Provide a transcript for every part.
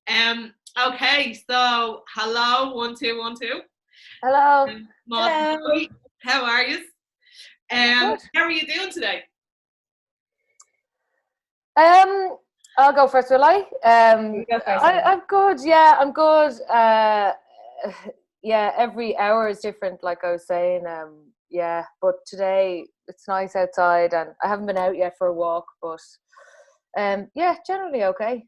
Okay, so hello, 1 2 1 2. Hello. Hello. How are you? Good. How are you doing today? I'll go first, will I? You go first. I'm good. Yeah, I'm good. Yeah, every hour is different, like I was saying. Yeah, but today it's nice outside, and I haven't been out yet for a walk, but yeah, generally okay.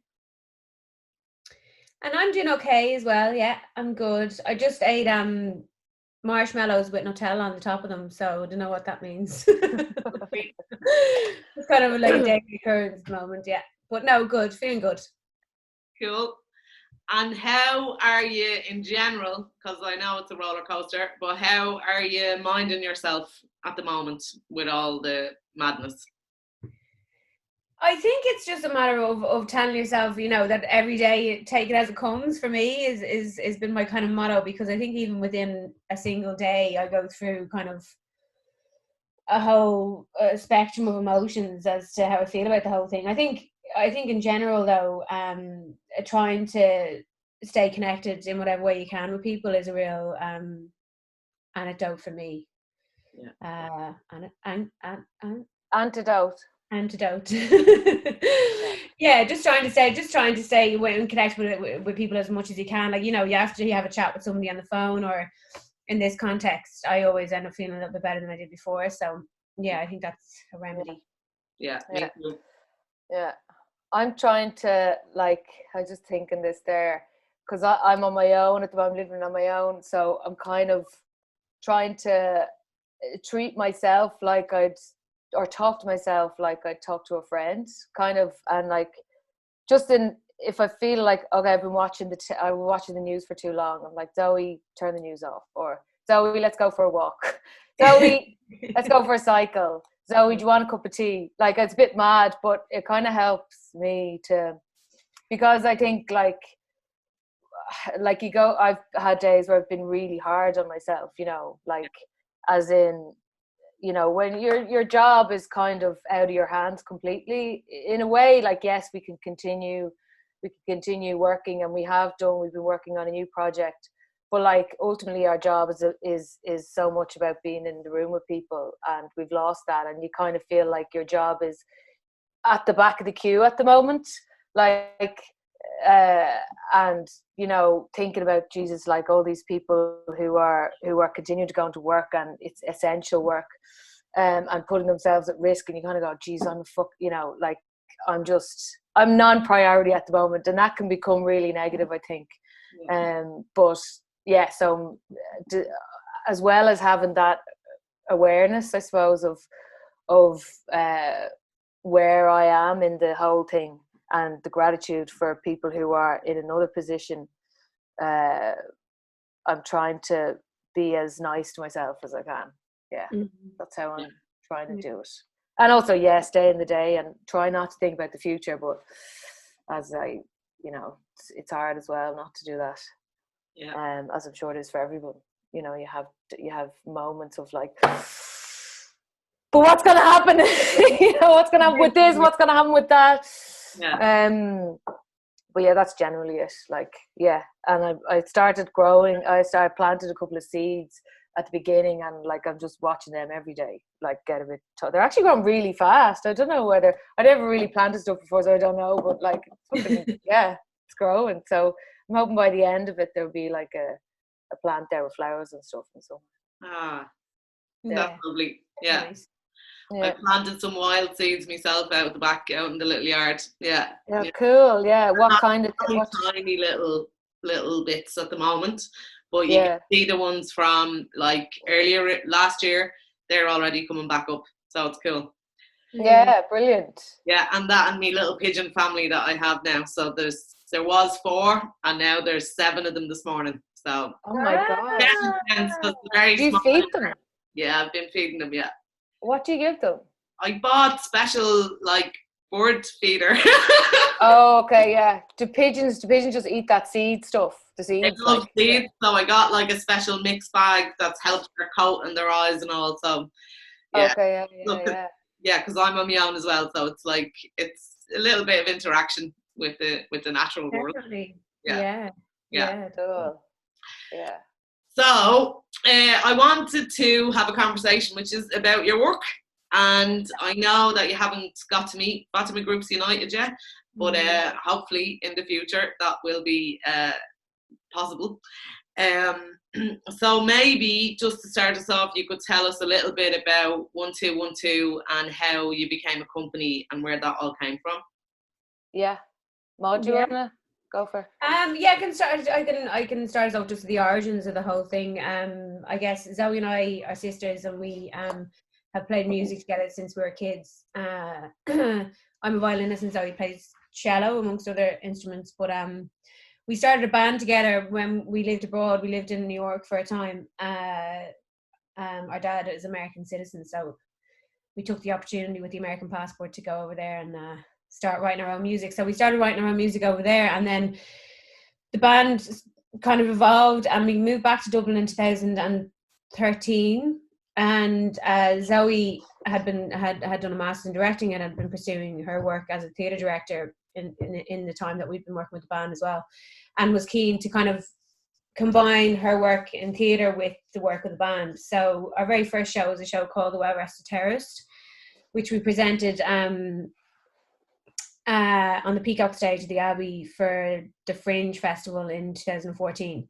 And I'm doing okay as well. Yeah, I'm good. I just ate marshmallows with Nutella on the top of them, so I don't know what that means. It's kind of like a daily occurrence at the moment, yeah. But no, good, feeling good. Cool. And how are you in general? Because I know it's a roller coaster, but how are you minding yourself at the moment with all the madness? I think it's just a matter of telling yourself, that every day take it as it comes. For me, is been my kind of motto, because I think even within a single day, I go through kind of a whole spectrum of emotions as to how I feel about the whole thing. I think in general, though, trying to stay connected in whatever way you can with people is a real antidote for me. Yeah. Antidote. Yeah, just trying to stay when connected with people as much as you can. Like, after you have a chat with somebody on the phone, or in this context, I always end up feeling a little bit better than I did before. So yeah, I think that's a remedy. Yeah. Yeah. I'm trying to, like, I was just thinking this there, because I'm on my own at the moment, living on my own. So I'm kind of trying to treat myself like or talk to myself like I'd talk to a friend, kind of, and like, just if I feel like, okay, I've been watching the news for too long, I'm like, Zoe, turn the news off, or Zoe, let's go for a walk. Zoe, let's go for a cycle. Zoe, do you want a cup of tea? Like, it's a bit mad, but it kind of helps me because I think like I've had days where I've been really hard on myself, like, as in, when your job is kind of out of your hands completely, in a way, like, yes, we can continue working, and we've been working on a new project, but like, ultimately our job is so much about being in the room with people, and we've lost that, and you kind of feel like your job is at the back of the queue at the moment, like, and thinking about, Jesus, like, all these people who are continuing to go into work, and it's essential work, and putting themselves at risk, and you kind of go, geez, like, I'm non-priority at the moment, and that can become really negative, I think. But yeah, so as well as having that awareness, I suppose, of where I am in the whole thing, and the gratitude for people who are in another position, I'm trying to be as nice to myself as I can. Yeah, that's how I'm trying to do it. And also, stay in the day and try not to think about the future, but as it's hard as well not to do that. Yeah. As I'm sure it is for everyone. You have moments of like, but what's going to happen? What's going to happen with this? What's going to happen with that? Yeah. But yeah, that's generally it. Like, yeah. And I started growing. I planted a couple of seeds at the beginning, and like, I'm just watching them every day, like, get a bit they're actually growing really fast. I don't know whether I never really planted stuff before, so I don't know, but like, yeah, it's growing. So I'm hoping by the end of it there'll be like a plant there with flowers and stuff and so. That's lovely. Yeah. Nice. I planted some wild seeds myself out the back, out in the little yard. Yeah. Cool. Yeah. What kind of tiny little bits at the moment, but you can see the ones from like earlier last year. They're already coming back up, so it's cool. Yeah, brilliant. Yeah, and me little pigeon family that I have now. So there was 4, and now there's 7 of them this morning. So oh my god! Do you feed them? Yeah, I've been feeding them. Yeah. What do you give them? I bought special like bird feeder. Oh, okay, yeah. Do pigeons just eat that seed stuff? The seeds? They love seeds, so I got like a special mix bag that's helped their coat and their eyes and all. So yeah. Okay, yeah, because I'm on my own as well, so it's like it's a little bit of interaction with the natural world. Cool. Yeah. So I wanted to have a conversation which is about your work, and I know that you haven't got to meet Fatima Groups United yet, but hopefully in the future that will be possible. So maybe just to start us off, you could tell us a little bit about 1212 and how you became a company and where that all came from. Yeah. Maud, do you wanna go for it? Yeah, I can start us off just the origins of the whole thing. I guess Zoe and I are sisters, and we have played music together since we were kids. I'm a violinist and Zoe plays cello amongst other instruments, but we started a band together when we lived abroad. We lived in New York for a time. Our dad is American citizen, so we took the opportunity with the American passport to go over there and start writing our own music. So we started writing our own music over there, and then the band kind of evolved, and we moved back to Dublin in 2013. And Zoe had done a master's in directing and had been pursuing her work as a theatre director in the time that we'd been working with the band as well, and was keen to kind of combine her work in theatre with the work of the band. So our very first show was a show called The Well-Rested Terrorist, which we presented on the Peacock stage of the Abbey for the Fringe Festival in 2014.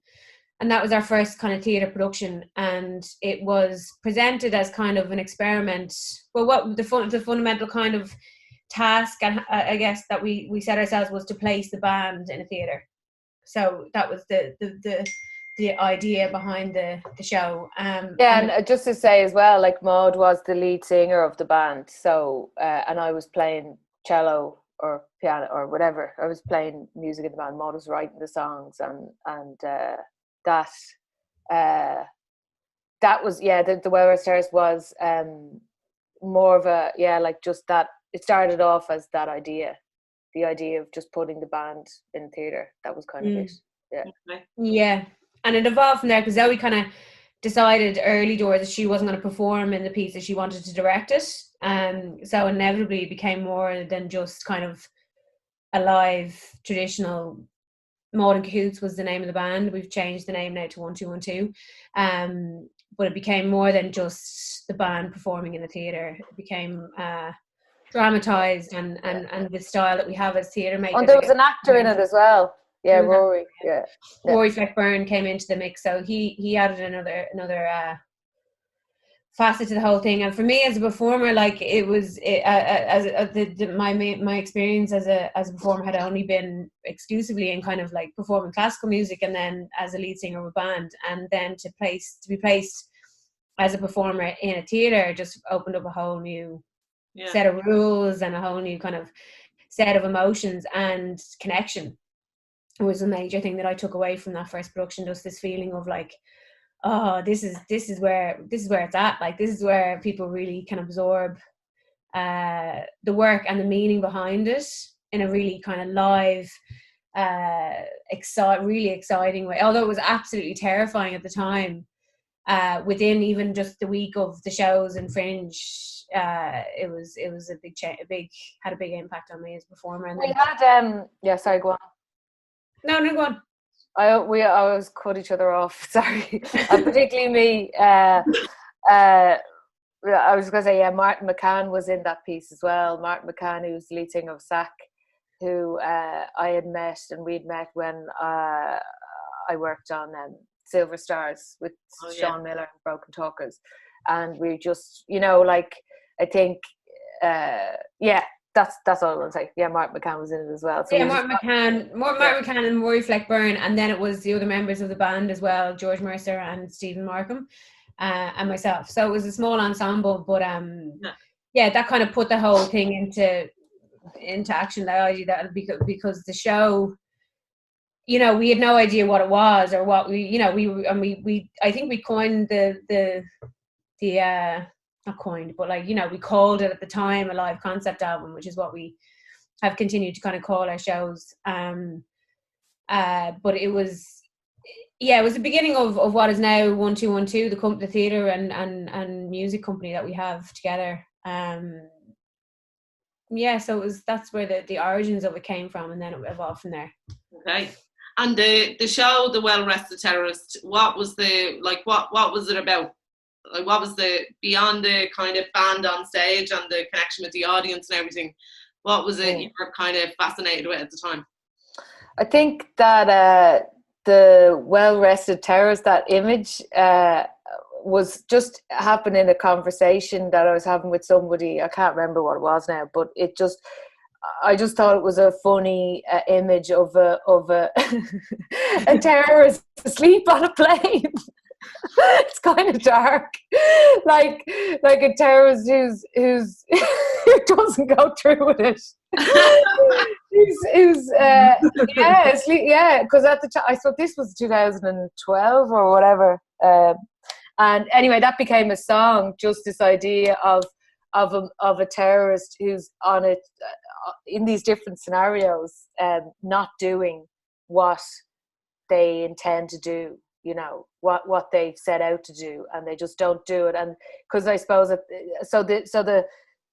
And that was our first kind of theatre production, and it was presented as kind of an experiment. Well, what the fundamental kind of task, I guess, that we set ourselves was to place the band in a theatre. So that was the idea behind the show. And just to say as well, like Maud was the lead singer of the band, so and I was playing cello or piano or whatever. I was playing music in the band. Maud was writing the songs, and that was the Well-Rested Terrorist was more of a like just that. It started off as that idea, the idea of just putting the band in theatre. That was kind of it. Yeah, and it evolved from there because Zoe kind of decided early doors that she wasn't going to perform in the piece, that she wanted to direct it. So inevitably it became more than just kind of a live traditional. Maud and Cahoots was the name of the band. We've changed the name now to 1212. But it became more than just the band performing in a theatre. It became dramatized and the style that we have as theatre makers. And there was an actor in it as well. Yeah, Rory. Yeah. Rory Fleckburn came into the mix, so he added another facet to the whole thing. And for me as a performer, like it was my experience as a performer had only been exclusively in kind of like performing classical music, and then as a lead singer of a band, and then to be placed as a performer in a theatre just opened up a whole new set of rules and a whole new kind of set of emotions and connection. It was a major thing that I took away from that first production, just this feeling of like, oh, this is where it's at. Like, this is where people really can absorb the work and the meaning behind it in a really kind of live, really exciting way. Although it was absolutely terrifying at the time, within even just the week of the shows and Fringe, it was a big had a big impact on me as a performer. And we had sorry, go on. No, go on. We always cut each other off. Sorry, and particularly me. I was going to say, Martin McCann was in that piece as well. Martin McCann, who's the lead singer of SAC, who I had met, and we'd met when I worked on Silver Stars with Sean Miller and Broken Talkers, and we just, like, I think, That's all I want to say. Yeah, Martin McCann was in it as well. So Martin McCann and Rory Fleckburn, and then it was the other members of the band as well, George Mercer and Stephen Markham, and myself. So it was a small ensemble, but that kind of put the whole thing into action. The idea that because the show, we had no idea what it was or what we I think we coined the not coined, but we called it at the time a live concept album, which is what we have continued to kind of call our shows. But it was the beginning of what is now 1212, the theatre and music company that we have together. So that's where the origins of it came from, and then it evolved from there. Okay. And the show, The Well-Rested Terrorist, what was what was it about? Like, what was the, beyond the kind of band on stage and the connection with the audience and everything, what was it you were kind of fascinated with at the time? I think that the Well-Rested Terrorist, that image, was just happening in a conversation that I was having with somebody. I can't remember what it was now, but I just thought it was a funny image of a a terrorist asleep on a plane. It's kind of dark, like a terrorist who doesn't go through with it. Because at the time I thought this was 2012 or whatever, and anyway, that became a song. Just this idea of a terrorist who's on it in these different scenarios, not doing what they intend to do. You know, what they've set out to do, and they just don't do it. And because I suppose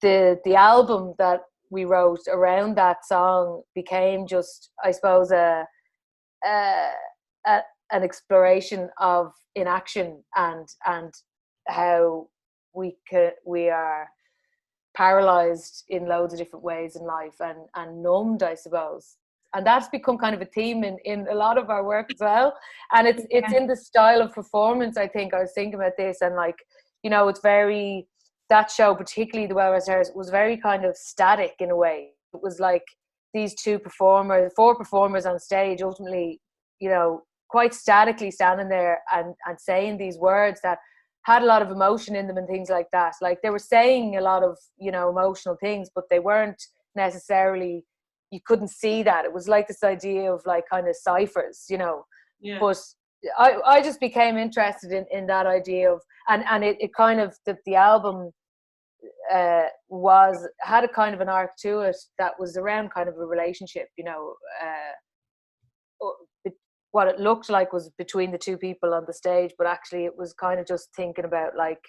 the album that we wrote around that song became just, I suppose, an exploration of inaction and how we are paralyzed in loads of different ways in life and numbed, I suppose. And that's become kind of a theme in a lot of our work as well. And it's in the style of performance, I think. I was thinking about this, and like, you know, it's very, that show, particularly The Well-Rested Terrorist, was very kind of static in a way. It was like these four performers on stage, ultimately, you know, quite statically standing there and saying these words that had a lot of emotion in them and things like that. Like, they were saying a lot of, you know, emotional things, but they weren't necessarily, you couldn't see that. It was like this idea of like kind of ciphers, you know. Yeah. But I just became interested in that idea of, and it kind of, the album had a kind of an arc to it that was around kind of a relationship, you know. What it looked like was between the two people on the stage, but actually it was kind of just thinking about like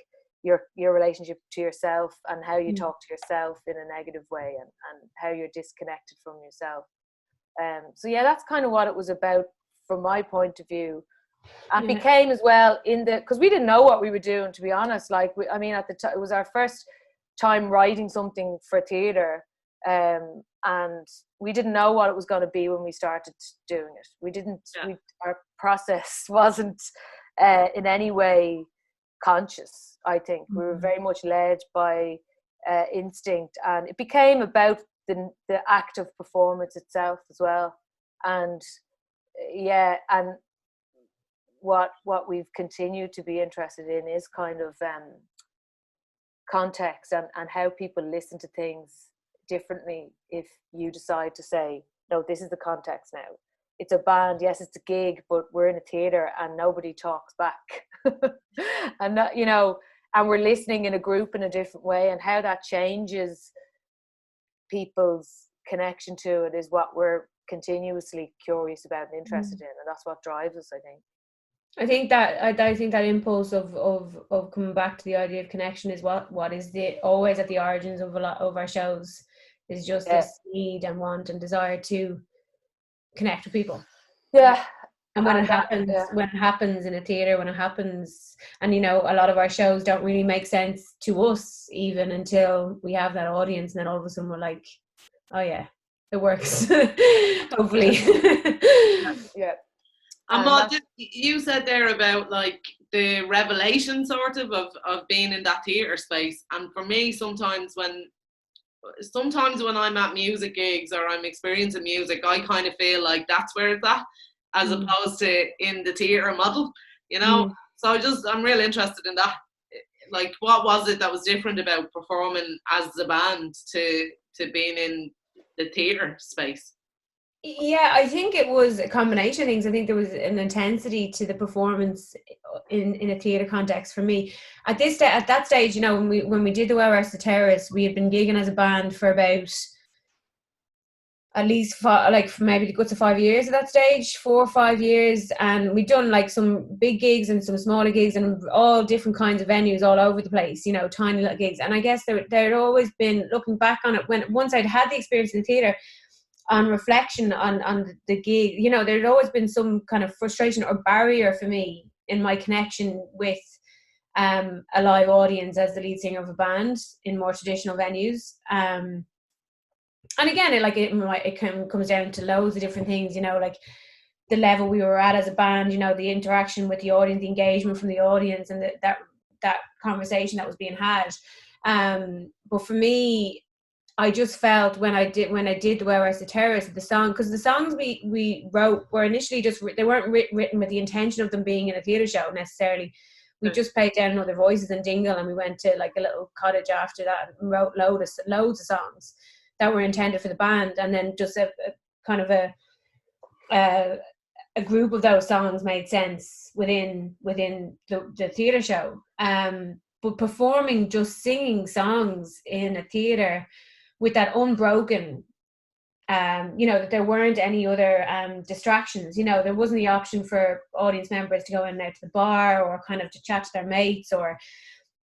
your relationship to yourself and how you talk to yourself in a negative way, and how you're disconnected from yourself. So yeah, that's kind of what it was about from my point of view. And became as well because we didn't know what we were doing, to be honest. Like, at the time, it was our first time writing something for theatre, and we didn't know what it was going to be when we started doing it. Our process wasn't in any way conscious, I think. We were very much led by instinct, and it became about the act of performance itself as well. And and what we've continued to be interested in is kind of context and how people listen to things differently. If you decide to say, no, this is the context now. It's a band, yes, it's a gig, but we're in a theatre and nobody talks back. And that, you know, and we're listening in a group in a different way, and how that changes people's connection to it is what we're continuously curious about and interested in, and that's what drives us, I think. I think that impulse of coming back to the idea of connection is what is always at the origins of a lot of our shows, is just this need and want and desire to connect with people. Yeah. And when it happens in a theatre, when it happens, and you know, a lot of our shows don't really make sense to us even until we have that audience, and then all of a sudden we're like, oh yeah, it works. Hopefully. Yeah. And what you said there about like the revelation sort of being in that theatre space, and for me sometimes when I'm at music gigs or I'm experiencing music, I kind of feel like that's where it's at, as opposed to in the theatre model, you know. So I'm really interested in that. Like, what was it that was different about performing as a band to being in the theatre space? Yeah, I think it was a combination of things. I think there was an intensity to the performance in a theatre context for me. At that stage, you know, when we did The Well-Rested Terrorist, we had been gigging as a band for about at least maybe the guts of 5 years at that stage, 4 or 5 years, and we'd done like some big gigs and some smaller gigs and all different kinds of venues all over the place, you know, tiny little gigs. And I guess there had always been, looking back on it, once I'd had the experience in the theatre, on reflection on the gig, you know, there'd always been some kind of frustration or barrier for me in my connection with a live audience as the lead singer of a band in more traditional venues. And again, it comes down to loads of different things, you know, like the level we were at as a band, you know, the interaction with the audience, the engagement from the audience, and that conversation that was being had. But for me, I just felt when I did the Where Where's the Terrace, the song, because the songs we wrote were initially they weren't written with the intention of them being in a theatre show necessarily. We just played down in other voices in Dingle, and we went to like a little cottage after that and wrote loads of songs that were intended for the band, and then just a kind of a group of those songs made sense within the theatre show. But performing, just singing songs in a theatre with that unbroken, you know, that there weren't any other distractions. You know, there wasn't the option for audience members to go in and out to the bar or kind of to chat to their mates or,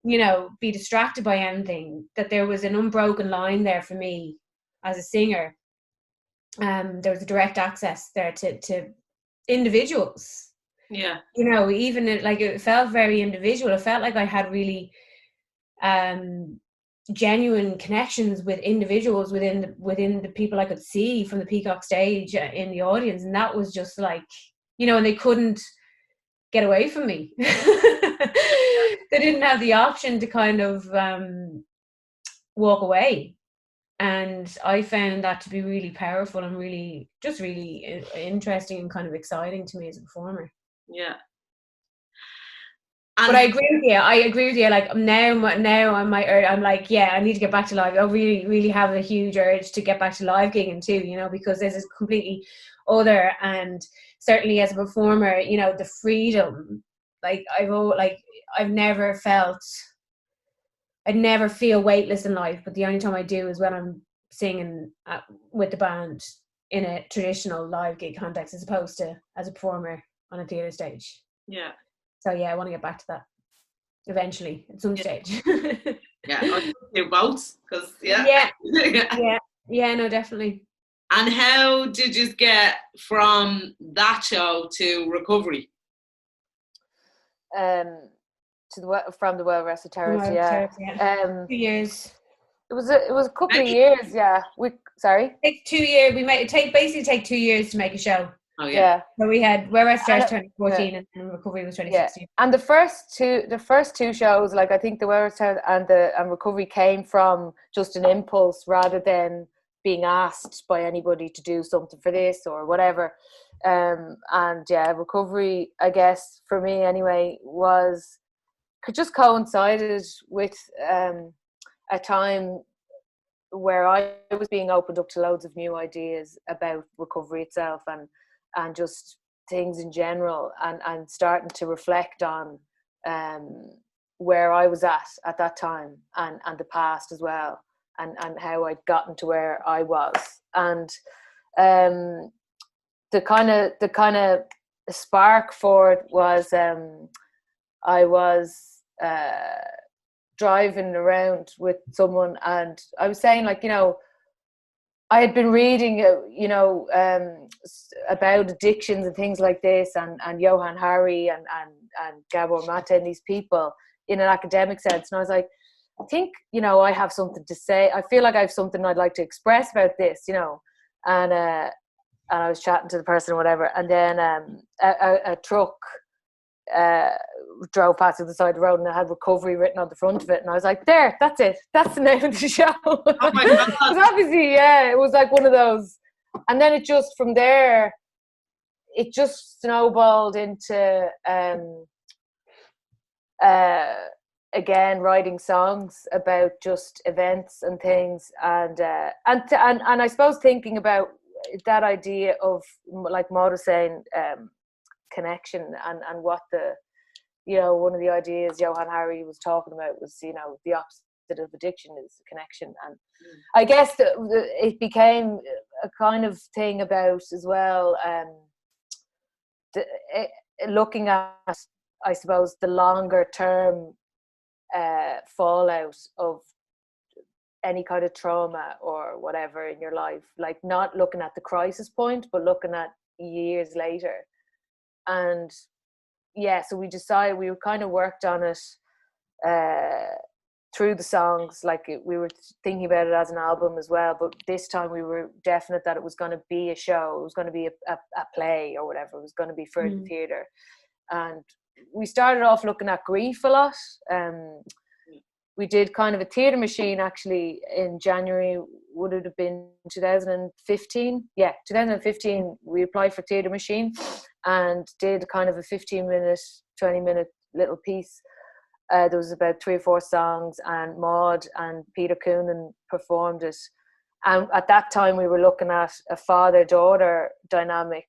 you know, be distracted by anything. That there was an unbroken line there for me as a singer. There was a direct access there to individuals. Yeah. You know, even it felt very individual. It felt like I had really genuine connections with individuals within the people I could see from the Peacock stage in the audience, and that was just like, you know, and they couldn't get away from me. They didn't have the option to kind of walk away, and I found that to be really powerful and really interesting and kind of exciting to me as a performer. Yeah. But I agree with you. Like now I'm like, yeah, I need to get back to live. I really, really have a huge urge to get back to live gigging too, you know, because this is completely other, and certainly as a performer, you know, the freedom. Like I'd never feel weightless in life, but the only time I do is when I'm singing with the band in a traditional live gig context, as opposed to as a performer on a theatre stage. Yeah. So yeah, I want to get back to that eventually at some stage. Yeah, I do both, because yeah, no, definitely. And how did you get from that show to Recovery? From the Well Rested Terrace, yeah. 2 years. It was a couple of years, yeah. Sorry. It takes 2 years. Basically take 2 years to make a show. Oh yeah. So we had Where Where's the Terrace 2014, and Recovery was 2016. Yeah. And the first two shows, like I think the Where Where's the Terrace and Recovery came from just an impulse rather than being asked by anybody to do something for this or whatever. And yeah, Recovery, I guess for me anyway, just coincided with a time where I was being opened up to loads of new ideas about recovery itself and just things in general, and starting to reflect on where I was at that time and the past as well, and how I'd gotten to where I was, and the kind of spark for it was I was driving around with someone, and I was saying, like, you know, I had been reading, you know, about addictions and things like this, and Johann Hari and Gabor Mate and these people in an academic sense. And I was like, I think, you know, I have something to say. I feel like I have something I'd like to express about this, you know. And I was chatting to the person or whatever, and then a truck drove past the side of the road, and it had Recovery written on the front of it, and I was like, there, that's it, that's the name of the show. Oh my God. Because obviously, yeah, it was like one of those, and then it just, from there, it just snowballed into again writing songs about just events and things, and I suppose thinking about that idea of, like Maud was saying, connection, and what the, you know, one of the ideas Johann Hari was talking about was, you know, the opposite of addiction is connection. And I guess it became a kind of thing about as well, looking at, I suppose, the longer term fallout of any kind of trauma or whatever in your life, like not looking at the crisis point, but looking at years later. And yeah, so we decided, we kind of worked on it through the songs, like we were thinking about it as an album as well, but this time we were definite that it was going to be a show, it was going to be a play or whatever, it was going to be for the theatre. And we started off looking at grief a lot. We did kind of a theatre machine actually in January, would it have been 2015? Yeah, 2015 we applied for theatre machine and did kind of a 15-minute, 20-minute little piece. There was about 3 or 4 songs, and Maud and Peter Coonan performed it. And at that time we were looking at a father-daughter dynamic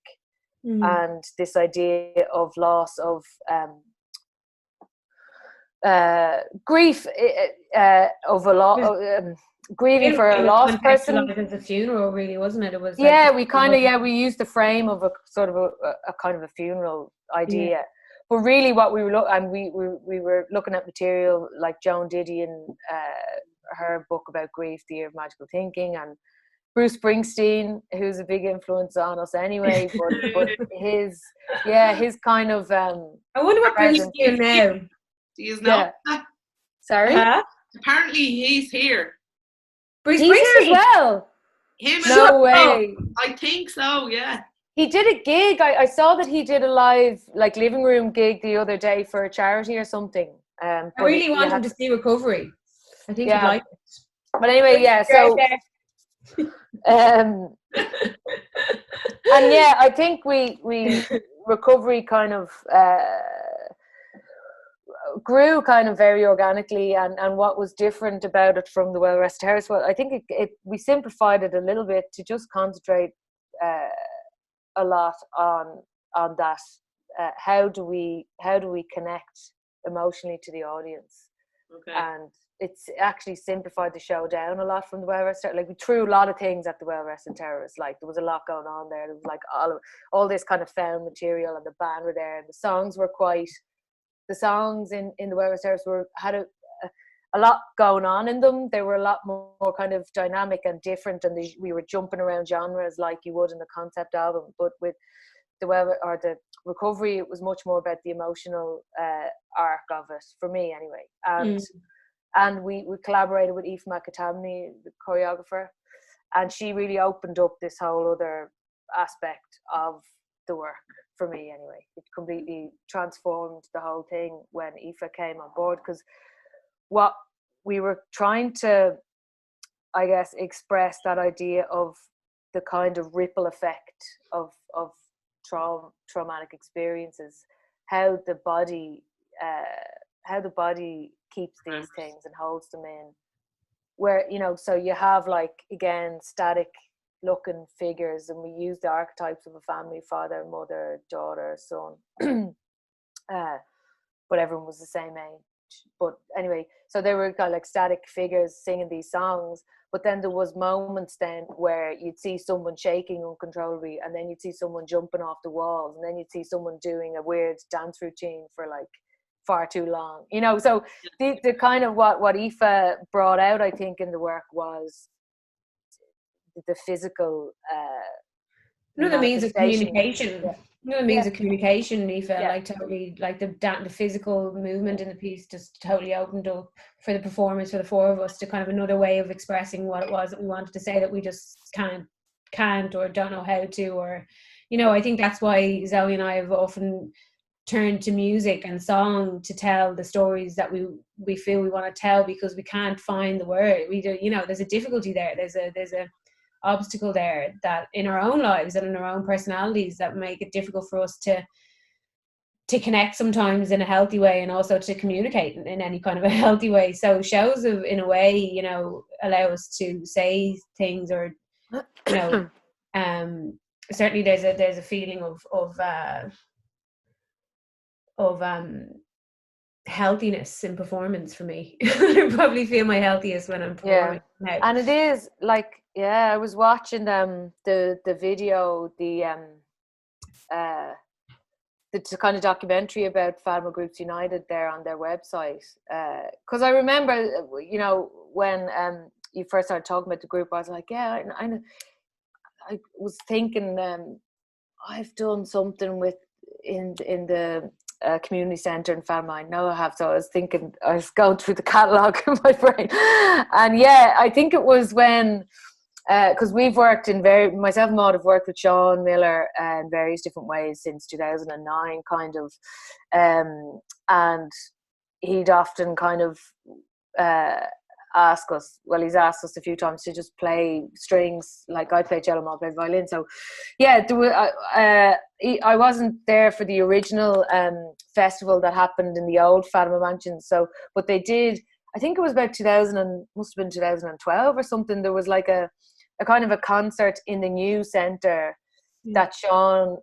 and this idea of loss, of grief, of a lot, grieving for a lost person. It was a funeral, really, wasn't it? It was. Yeah, like, we kind of we used the frame of a sort of a kind of a funeral idea. Yeah. But really, what we were we were looking at material like Joan Didion, her book about grief, The Year of Magical Thinking, and Bruce Springsteen, who's a big influence on us anyway. But his kind of. I wonder what Bruce is doing now. Do you know? Yeah. Sorry. Apparently, he's here. Bruce Springsteen as well. Him? No way. I think so. Yeah. He did a gig. I saw that he did a live, like, living room gig the other day for a charity or something. I really want him to see Recovery. I think he'd like it. But anyway, yeah. So, and yeah, I think we Recovery kind of grew kind of very organically, and what was different about it from the Well Rested Terrace, well, I think we simplified it a little bit to just concentrate a lot on that. How do we connect emotionally to the audience? Okay. And it's actually simplified the show down a lot from the Well Rested. Like, we threw a lot of things at the Well Rested Terrace. Like, there was a lot going on there. There was like all this kind of found material, and the band were there, and the songs were the songs in the Well Rested Terrace had a lot going on in them. They were a lot more kind of dynamic and different, and we were jumping around genres like you would in a concept album. But with the Recovery, it was much more about the emotional arc of it, for me anyway. And we collaborated with Aoife McAtamney, the choreographer, and she really opened up this whole other aspect of the work for me anyway. It completely transformed the whole thing when Aoife came on board, because what we were trying to, I guess, express that idea of the kind of ripple effect of traumatic experiences, how the body keeps these things and holds them in, where, so you have, like, again, static looking figures, and we use the archetypes of a family: father, mother, daughter, son, but everyone was the same age. But anyway, so they were kind of like static figures singing these songs, but then there was moments then where you'd see someone shaking uncontrollably, and then you'd see someone jumping off the walls, and then you'd see someone doing a weird dance routine for like far too long, so the kind of what Aoife brought out, I think, in the work was the physical the means of communication. The means of communication, Aoife, like totally, like the physical movement in the piece just totally opened up for the performers, for the 4 of us, to kind of another way of expressing what it was that we wanted to say, that we just can't or don't know how to, or I think that's why Zoe and I have often turned to music and song to tell the stories that we feel we want to tell, because we can't find the word. We do, there's a difficulty there. There's a obstacle there, that in our own lives and in our own personalities, that make it difficult for us to connect sometimes in a healthy way, and also to communicate in any kind of a healthy way. So shows in a way, allow us to say things, or certainly there's a feeling of healthiness in performance for me. I probably feel my healthiest when I'm performing now. And it is like, I was watching the video, the kind of documentary about Fatima Groups United there on their website, because I remember when you first started talking about the group, I was like, yeah, I was thinking, I've done something with in the community centre in Fatima. I know I have. So I was thinking, I was going through the catalogue in my brain, and yeah, I think it was when. Because we've worked in myself and Maud have worked with Sean Miller in various different ways since 2009, kind of, and he'd often kind of ask us. Well, he's asked us a few times to just play strings, like I play cello, Maud play violin. So, yeah, I wasn't there for the original festival that happened in the old Fatima Mansion. So, but they did. I think it was about 2012 or something. There was like a kind of a concert in the new centre that Sean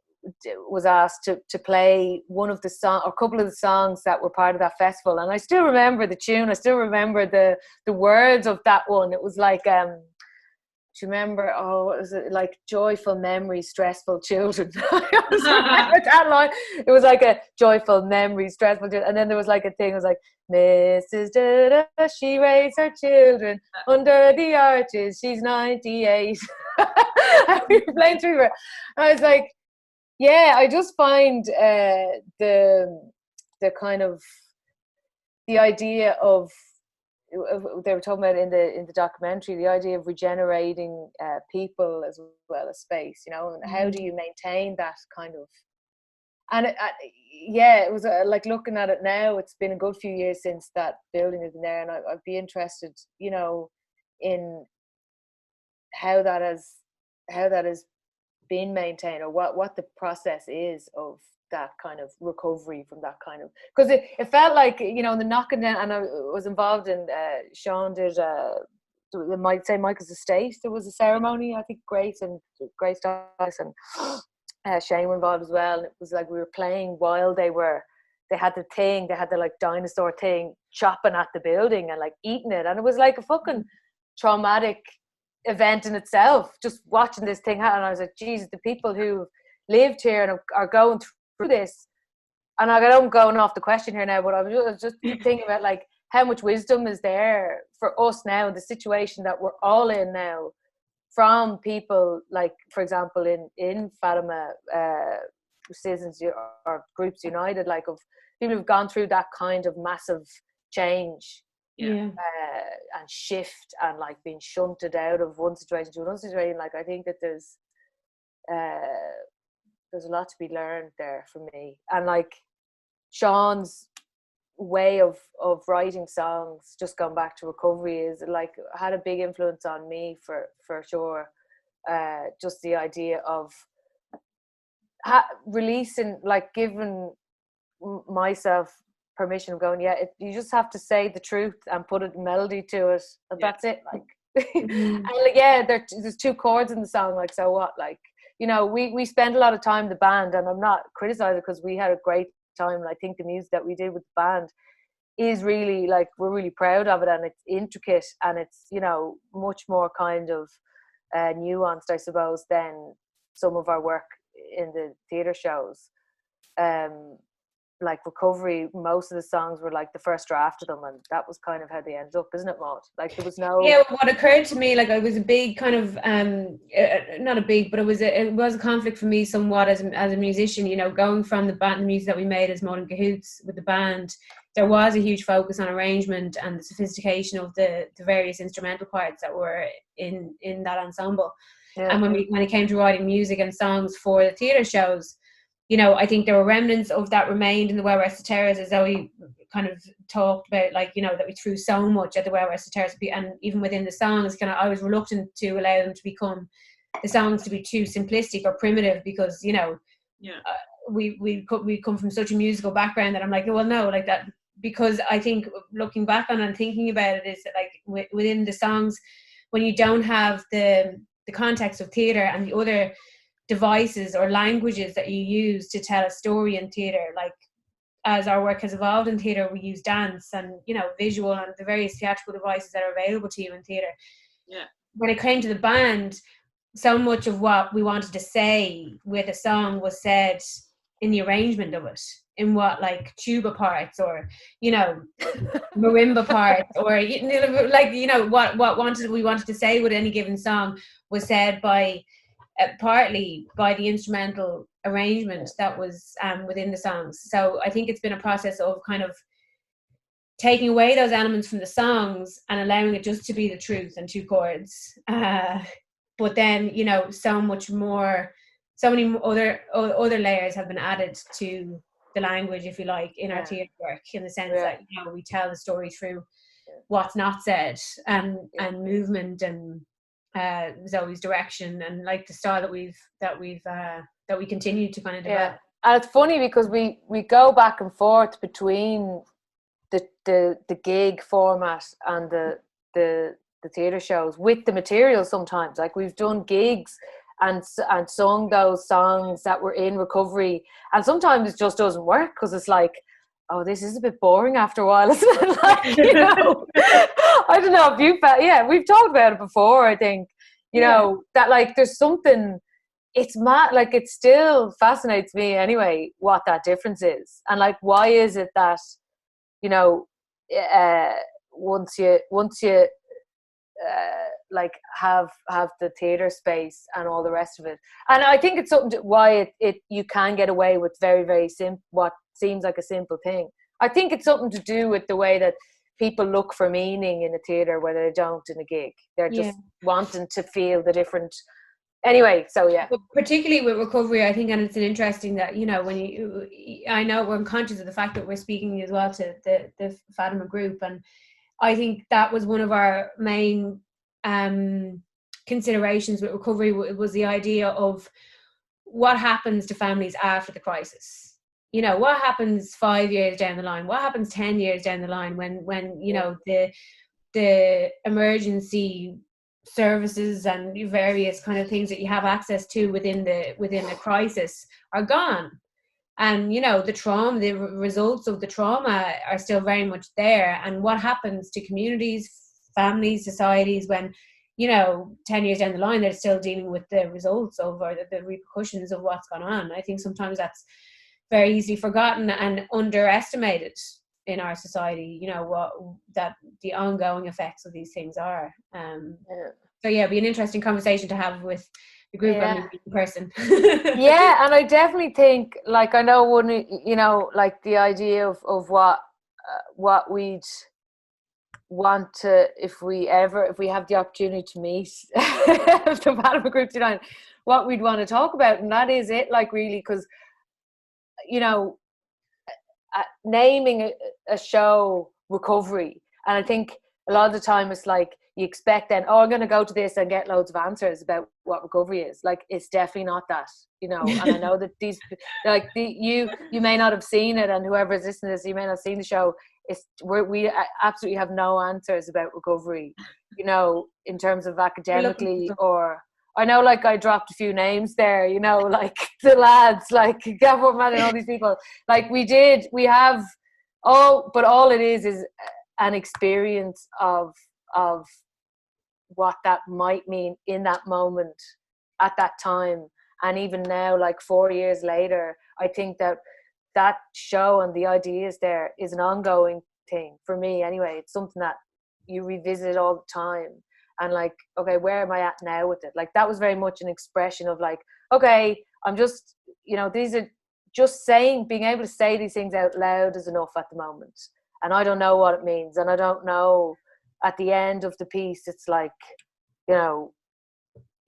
was asked to play one of the song or a couple of the songs that were part of that festival. And I still remember the tune. I still remember the words of that one. It was like, do you remember, what was it, like joyful memories, stressful children. I always remember that line. It was like a joyful memories, stressful children. And then there was like a thing, it was like, Mrs. Da-da, she raised her children under the arches, she's 98. And we were playing through it. I was like, yeah, I just find the kind of, the idea of, they were talking about in the documentary, the idea of regenerating people as well as space, you know, and how do you maintain that kind of, and it was like looking at it now, it's been a good few years since that building has been there, and I'd be interested, you know, in how that has been maintained, or what the process is of that kind of recovery from that kind of, because it felt like, you know, the knocking down, and I was involved in Sean did might say Michael's estate, there was a ceremony, I think Grace Douglas and Shane were involved as well, and it was like we were playing while they had the like dinosaur thing chopping at the building and like eating it, and it was like a fucking traumatic event in itself, just watching this thing happen. And I was like, Jesus, the people who lived here and are going through this, and I'm going off the question here now, but I was just thinking about like how much wisdom is there for us now in the situation that we're all in now, from people like, for example, in Fatima Citizens or Groups United, like of people who've gone through that kind of massive change and shift, and like being shunted out of one situation to another situation. Like I think that there's a lot to be learned there for me, and like Sean's way of writing songs, just going back to recovery, is like had a big influence on me for sure. Just the idea of releasing, like giving myself permission of going, you just have to say the truth and put a melody to it, and that's it, like and like, there's two chords in the song, like so what, like, you know, we spend a lot of time in the band, and I'm not criticizing, because we had a great time, and I think the music that we did with the band is really, like, we're really proud of it, and it's intricate, and it's, you know, much more kind of nuanced, I suppose, than some of our work in the theatre shows. Like Recovery, most of the songs were like the first draft of them, and that was kind of how they ended up, isn't it, Maud? Like there was no. Yeah, what occurred to me, like, I was a big kind of not a big, but it was a conflict for me somewhat as a musician. You know, going from the band, the music that we made as Maud and Cahoots with the band, there was a huge focus on arrangement and the sophistication of the various instrumental parts that were in that ensemble. Yeah. And when it came to writing music and songs for the theatre shows, you know, I think there were remnants of that remained in the Well Rested Terrace, as Zoe kind of talked about, like, you know, that we threw so much at the Well Rested Terrace, and even within the songs, kind of, I was reluctant to allow them to become the songs to be too simplistic or primitive, because, you know, we come from such a musical background that I'm like, well, no, like that, because I think looking back on and thinking about it is that, like, within the songs, when you don't have the context of theatre and the other devices or languages that you use to tell a story in theatre, like as our work has evolved in theatre, we use dance and, you know, visual and the various theatrical devices that are available to you in theatre. Yeah. When it came to the band, so much of what we wanted to say with a song was said in the arrangement of it, in what like tuba parts or marimba parts, or what we wanted to say with any given song was said by partly by the instrumental arrangement that was within the songs. So I think it's been a process of kind of taking away those elements from the songs and allowing it just to be the truth and two chords. But then, so much more, so many other layers have been added to the language, if you like, in our theatre work, in the sense that, we tell the story through what's not said, and movement, and Zoe's direction, and like the style that we continue to kind of develop. And it's funny because we go back and forth between the gig format and the theatre shows with the material sometimes. Like we've done gigs and sung those songs that were in recovery, and sometimes it just doesn't work because it's like, oh, this is a bit boring after a while, isn't it? Like, I don't know if you felt, we've talked about it before, I think, that like there's something, it's mad, like it still fascinates me anyway what that difference is, and like why is it that once you like have the theatre space and all the rest of it, and I think it's something why it you can get away with very, very simple, what seems like a simple thing. I think it's something to do with the way that people look for meaning in a theatre where they don't in a gig. They're just wanting to feel the different. Anyway, so But particularly with recovery, I think, and it's an interesting that I know we're conscious of the fact that we're speaking as well to the Fatima group, and I think that was one of our main considerations with recovery was the idea of what happens to families after the crisis. What happens 5 years down the line? What happens 10 years down the line when the emergency services and various kind of things that you have access to within the crisis are gone, and the trauma, the results of the trauma are still very much there. And what happens to communities, families, societies when 10 years down the line they're still dealing with the results of, or the repercussions of what's gone on? I think sometimes that's very easily forgotten and underestimated in our society, what that the ongoing effects of these things are. So it'd be an interesting conversation to have with the group and the person. And I definitely think, like, I know one, like the idea of what we'd want to, if we have the opportunity to meet the Fatima group tonight, what we'd want to talk about, and that is it, like, really, because naming a show recovery, and I think a lot of the time it's like you expect then, I'm going to go to this and get loads of answers about what recovery is. Like, it's definitely not that, and I know that these, like, you may not have seen it, and whoever is listening to this, you may not have seen the show. We absolutely have no answers about recovery, in terms of academically, or I know, like, I dropped a few names there, like the lads, like Gavin Man and all these people. Like, we have but all it is an experience of what that might mean in that moment, at that time. And even now, like 4 years later, I think that show and the ideas there is an ongoing thing for me anyway. It's something that you revisit all the time. And like, okay, where am I at now with it? Like, that was very much an expression of like, okay, I'm just, these are just being able to say these things out loud is enough at the moment. And I don't know what it means. And I don't know, at the end of the piece, it's like, do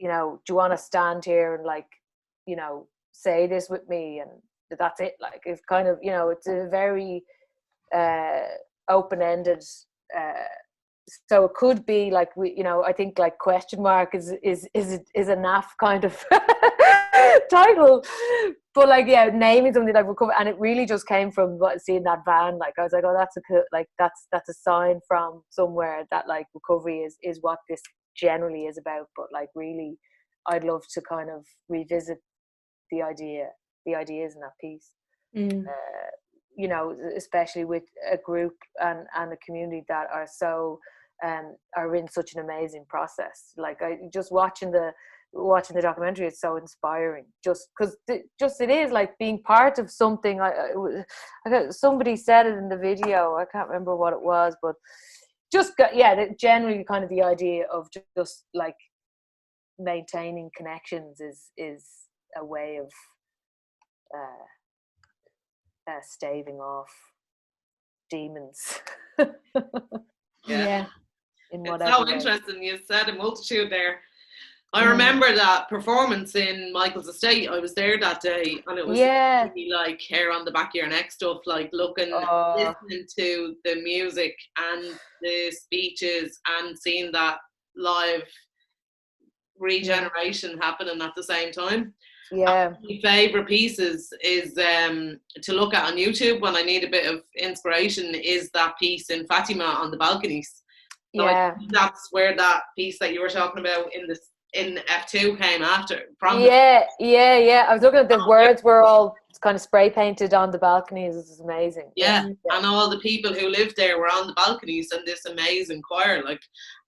you want to stand here and like, say this with me? And that's it. Like, it's kind of, it's a very open-ended, so it could be like, I think like question mark is a naff kind of title, but like, naming something like recover, and it really just came from seeing that van. Like, I was like, oh, that's a sign from somewhere that like recovery is what this generally is about. But like, really, I'd love to kind of revisit the ideas in that piece. Especially with a group and a community that are so are in such an amazing process. Like, I just watching the watching the documentary, it's so inspiring. Just because, just it is like being part of something. Somebody said it in the video. I can't remember what it was, but just generally kind of the idea of just like maintaining connections is a way of staving off demons. Yeah. In It's whatever so way. interesting. You said a multitude there. I Mm. remember that performance in Michael's estate. I was there that day, and it was really like hair on the back of your neck stuff, like listening to the music and the speeches and seeing that live regeneration happening at the same time. Yeah. My favourite pieces is to look at on YouTube when I need a bit of inspiration is that piece in Fatima on the balconies. So I think that's where that piece that you were talking about in F2 came after from. Yeah. I was looking at the words were all kind of spray painted on the balconies. It was amazing. Yeah. And all the people who lived there were on the balconies and this amazing choir, like,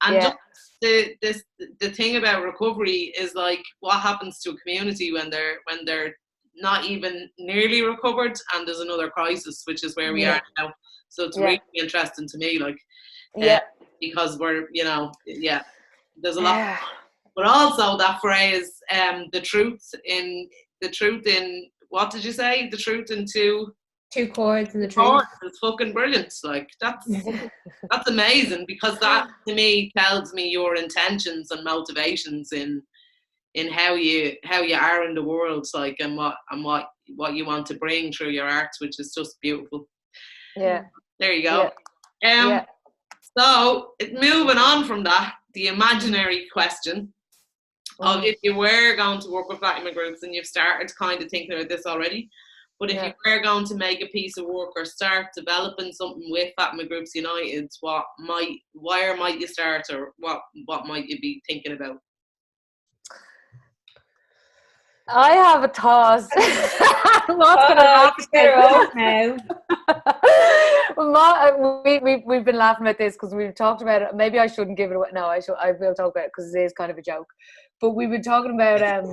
and just the thing about recovery is like what happens to a community when they're not even nearly recovered and there's another crisis, which is where we are now. So it's really interesting to me, like, because we're, there's a lot, but also that phrase, the truth in what did you say? The truth in two chords and the truth. It's fucking brilliant. Like that's amazing, because that to me tells me your intentions and motivations in how you are in the world, like, and what you want to bring through your art, which is just beautiful. Yeah. There you go. So moving on from that, the imaginary question of if you were going to work with Fatima groups, and you've started kind of thinking about this already, but if you were going to make a piece of work or start developing something with Fatima Groups United, where might you start, or what might you be thinking about? I have a thought. What's going to happen now? We've been laughing at this because we've talked about it. Maybe I shouldn't give it away. No, I will talk about it because it is kind of a joke. But we've been talking about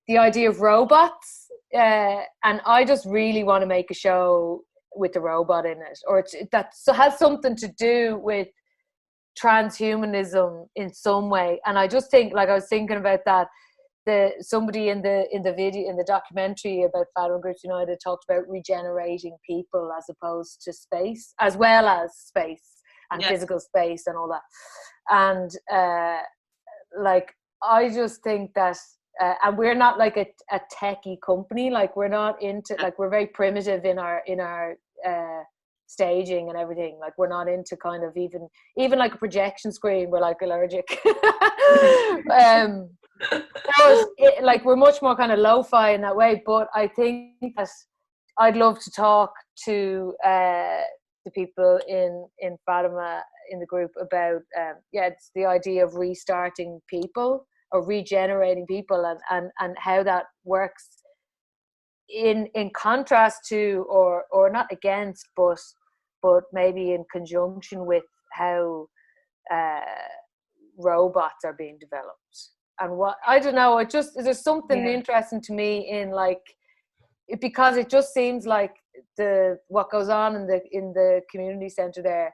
the idea of robots, and I just really want to make a show with the robot in it, or that has something to do with transhumanism in some way. And I just think, like, I was thinking about that. Somebody in the video, in the documentary about Fatima Groups United, talked about regenerating people as opposed to space, as well as space and physical space and all that. And like, I just think that, and we're not like a techie company. Like, we're not into, like, we're very primitive in our staging and everything. Like, we're not into kind of even like a projection screen. We're like allergic. Like, we're much more kind of lo-fi in that way. But I think that I'd love to talk to the people in Fatima, in the group, about it's the idea of restarting people or regenerating people, and how that works in contrast to, or not against, but maybe in conjunction with how robots are being developed. And what, I don't know, it just, there's something interesting to me in, like, because it just seems like what goes on in the community centre there,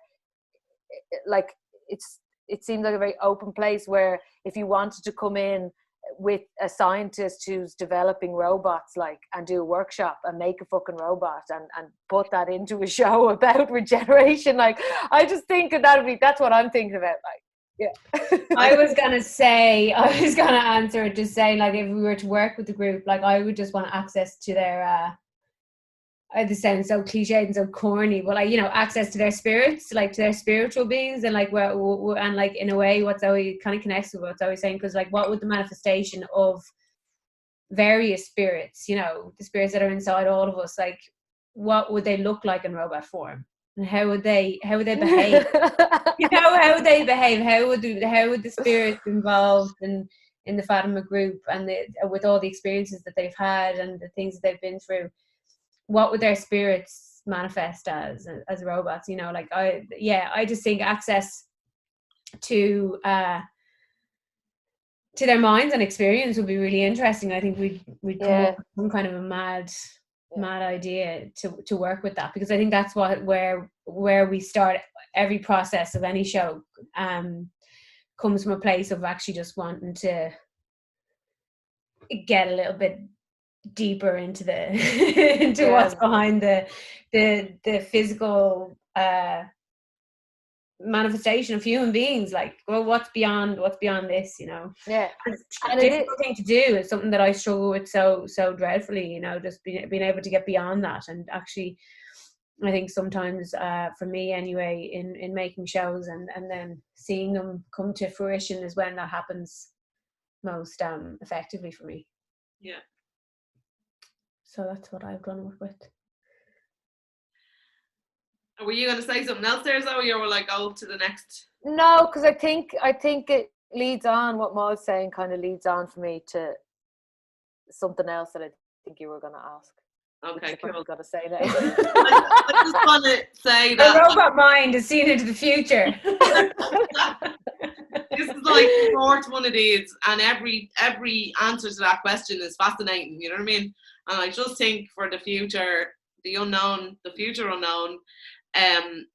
like, it seems like a very open place where if you wanted to come in with a scientist who's developing robots, like, and do a workshop and make a fucking robot and put that into a show about regeneration, like, I just think that's what I'm thinking about, like. Yeah. I was gonna answer it just saying, like, if we were to work with the group, like, I would just want access to their this sounds so cliched and so corny, but, like, access to their spirits, like, to their spiritual beings, and like and like, in a way, what Zoe kind of connects with what Zoe's saying, because, like, what would the manifestation of various spirits, the spirits that are inside all of us, like, what would they look like in robot form? And how would they behave? How would they behave? How would the spirits involved in the Fatima group, and with all the experiences that they've had and the things that they've been through, what would their spirits manifest as robots? Like, I just think access to to their minds and experience would be really interesting. I think we'd come up with some kind of a mad idea to work with that, because I think that's where we start every process of any show comes from a place of actually just wanting to get a little bit deeper into the into what's behind the physical manifestation of human beings. Like, well, what's beyond this, you know? Yeah, it's a difficult thing to do. It's something that I struggle with so dreadfully, you know, just being able to get beyond that. And actually, I think sometimes for me anyway, in making shows and then seeing them come to fruition is when that happens most effectively for me. Yeah. So that's what I've done with. Were you going to say something else there, Zoe, or will I go to the next? No, because I think it leads on, what Maud's saying kind of leads on for me to something else that I think you were going to ask. Okay, cool. I've got to say now. I just want to say that the robot mind is seen into the future. This is like the fourth one of these, and every answer to that question is fascinating, you know what I mean? And I just think for the future, the future unknown,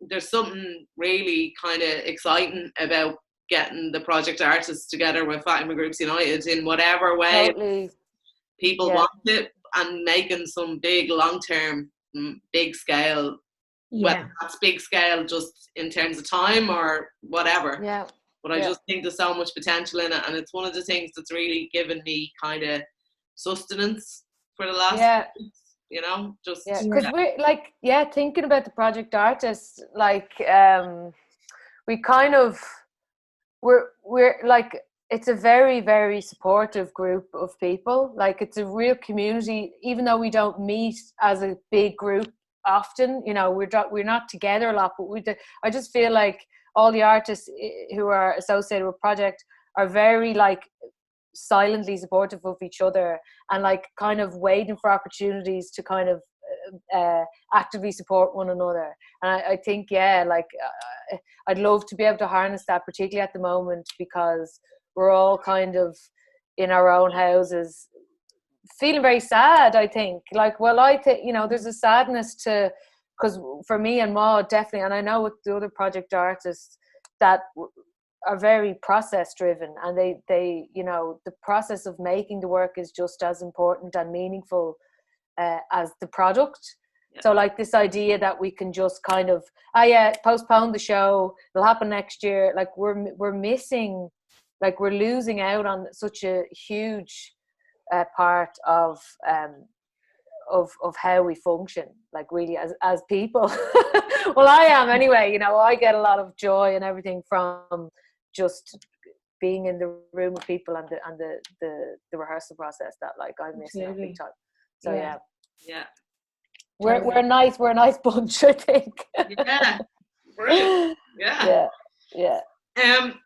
there's something really kind of exciting about getting the project artists together with Fatima Groups United in whatever way totally. people want it, and making some big long-term, big scale, whether that's big scale just in terms of time or whatever. Yeah. But I just think there's so much potential in it, and it's one of the things that's really given me kind of sustenance for the last weeks, you know, just because we're like thinking about the project artists, like we kind of we're like, it's a very, very supportive group of people. Like, it's a real community, even though we don't meet as a big group often, you know, we're not together a lot, but I just feel like all the artists who are associated with project are very like silently supportive of each other, and like kind of waiting for opportunities to kind of actively support one another. And I think I'd love to be able to harness that, particularly at the moment, because we're all kind of in our own houses feeling very sad. I think you know, there's a sadness to, because for me and Maud definitely, and I know with the other project artists that are very process driven, and they you know, the process of making the work is just as important and meaningful as the product. So like this idea that we can just kind of postpone the show, it'll happen next year, like we're missing, like we're losing out on such a huge part of how we function, like really as people. Well, I am anyway, you know, I get a lot of joy and everything from just being in the room with people and the rehearsal process that like I miss now big time. So yeah. We're a nice bunch, I think. Yeah. Brilliant. Yeah.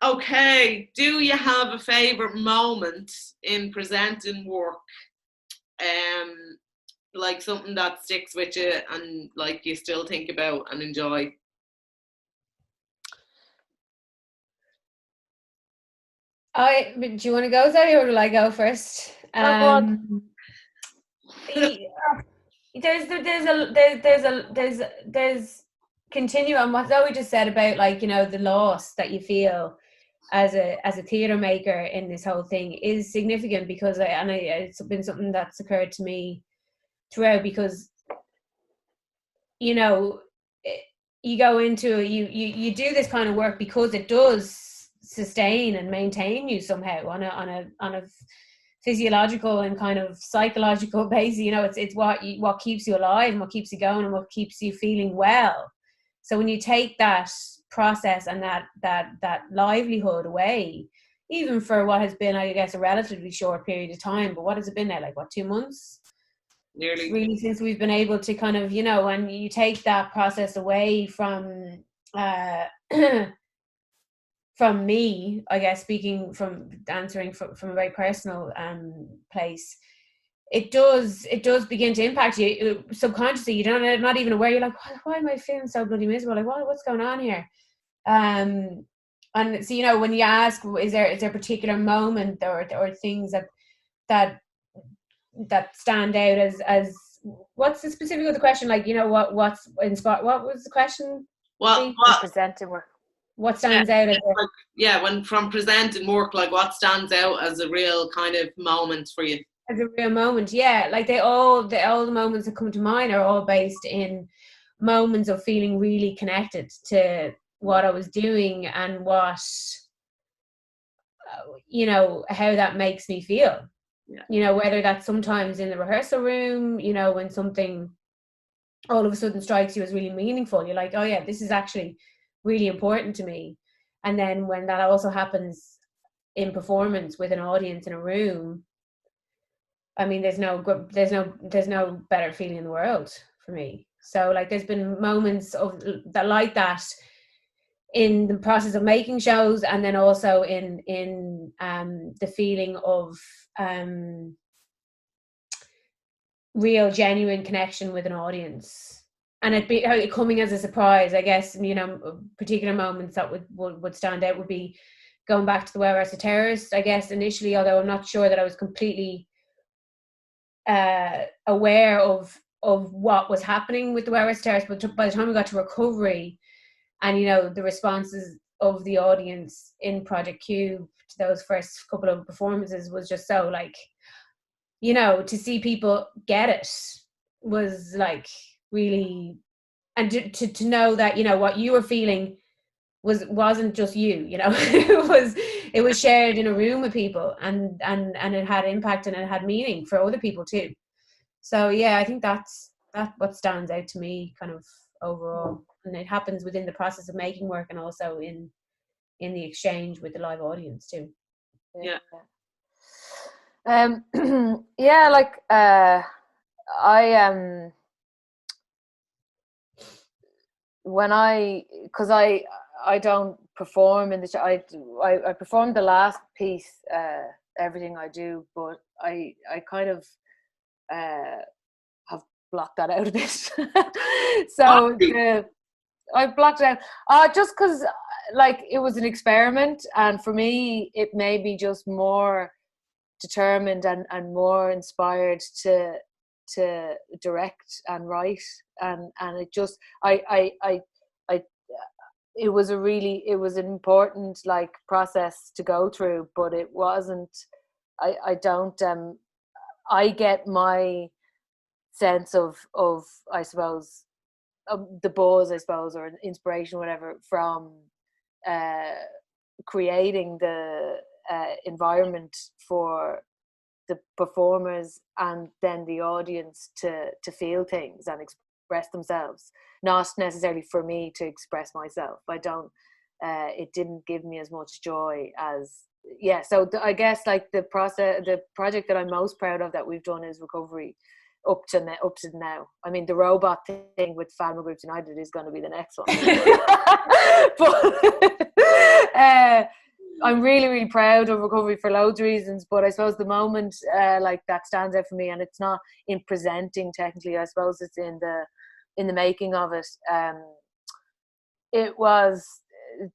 Okay. Do you have a favourite moment in presenting work? Like something that sticks with you and like you still think about and enjoy? Do you want to go, Zoe, or will I go first? Go on. There's continuum what Zoe just said about, like, you know, the loss that you feel as a theatre maker in this whole thing is significant, because it's been something that's occurred to me throughout, because, you know, you go into you do this kind of work because it does sustain and maintain you somehow on a physiological and kind of psychological basis. You know, it's what keeps you alive and what keeps you going and what keeps you feeling well. So when you take that process and that livelihood away, even for what has been, I guess, a relatively short period of time, but what has it been now, like 2 months? Nearly. Really, since we've been able to kind of, you know, when you take that process away from from me, I guess, speaking from answering from a very personal place, it does begin to impact you subconsciously. You don't, not even aware. You're like, why am I feeling so bloody miserable? Like, what's going on here? And so, you know, when you ask, is there a particular moment or things that stand out as what's the specific of the question? Like, you know, what's inspired? What was the question? What presenting work? What stands out as like, when from presenting work, like what stands out as a real kind of moment for you? As a real moment, yeah. Like all the moments that come to mind are all based in moments of feeling really connected to what I was doing and what, you know, how that makes me feel. Yeah. You know, whether that's sometimes in the rehearsal room, you know, when something all of a sudden strikes you as really meaningful, you're like, oh yeah, this is actually really important to me. And then when that also happens in performance with an audience in a room, I mean, there's no better feeling in the world for me. So like, there's been moments of that like that in the process of making shows, and then also in the feeling of real genuine connection with an audience, and it coming as a surprise, I guess. You know, particular moments that would stand out would be going back to the Well Rested Terrorist, I guess, initially, although I'm not sure that I was completely aware of what was happening with the Well Rested Terrorist, but by the time we got to recovery, and you know, the responses of the audience in Project Cube to those first couple of performances was just so, like, you know, to see people get it was like really, and to know that, you know, what you were feeling wasn't just you, you know, it was shared in a room with people, and it had impact and it had meaning for other people too. So yeah, I think that's what stands out to me kind of overall, and it happens within the process of making work and also in the exchange with the live audience too. Yeah. Yeah, like I when because I don't perform in the show. I performed the last piece, Everything I Do, but I kind of have blocked that out a bit. So I blocked it out just because, like, it was an experiment, and for me it made me just more determined and more inspired to direct and write, and it just I it was an important, like, process to go through, but it wasn't, I don't I get my sense of I suppose the buzz, I suppose, or inspiration, whatever, from creating the environment for the performers and then the audience to feel things and express themselves, not necessarily for me to express myself. I don't it didn't give me as much joy as so I guess, like, the project that I'm most proud of that we've done is Recovery up to now. I mean, the robot thing with Fatima Groups United is going to be the next one. But I'm really, really proud of Recovery for loads of reasons, but I suppose the moment like that stands out for me, and it's not in presenting technically, I suppose it's in the making of it. It was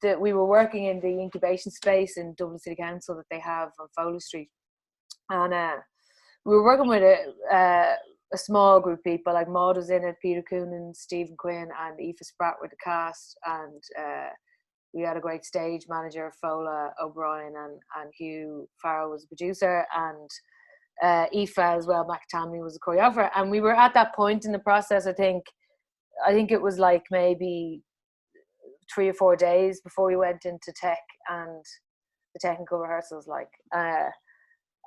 that we were working in the incubation space in Dublin City Council that they have on Fowler Street, and we were working with a small group of people. Like, Maud was in it, Peter Coonan, Stephen Quinn and Aoife Spratt were the cast, and we had a great stage manager, Fola O'Brien, and Hugh Farrell was the producer, and Aoife as well, McTamney, was the choreographer. And we were at that point in the process, I think it was like maybe 3 or 4 days before we went into tech and the technical rehearsals, like,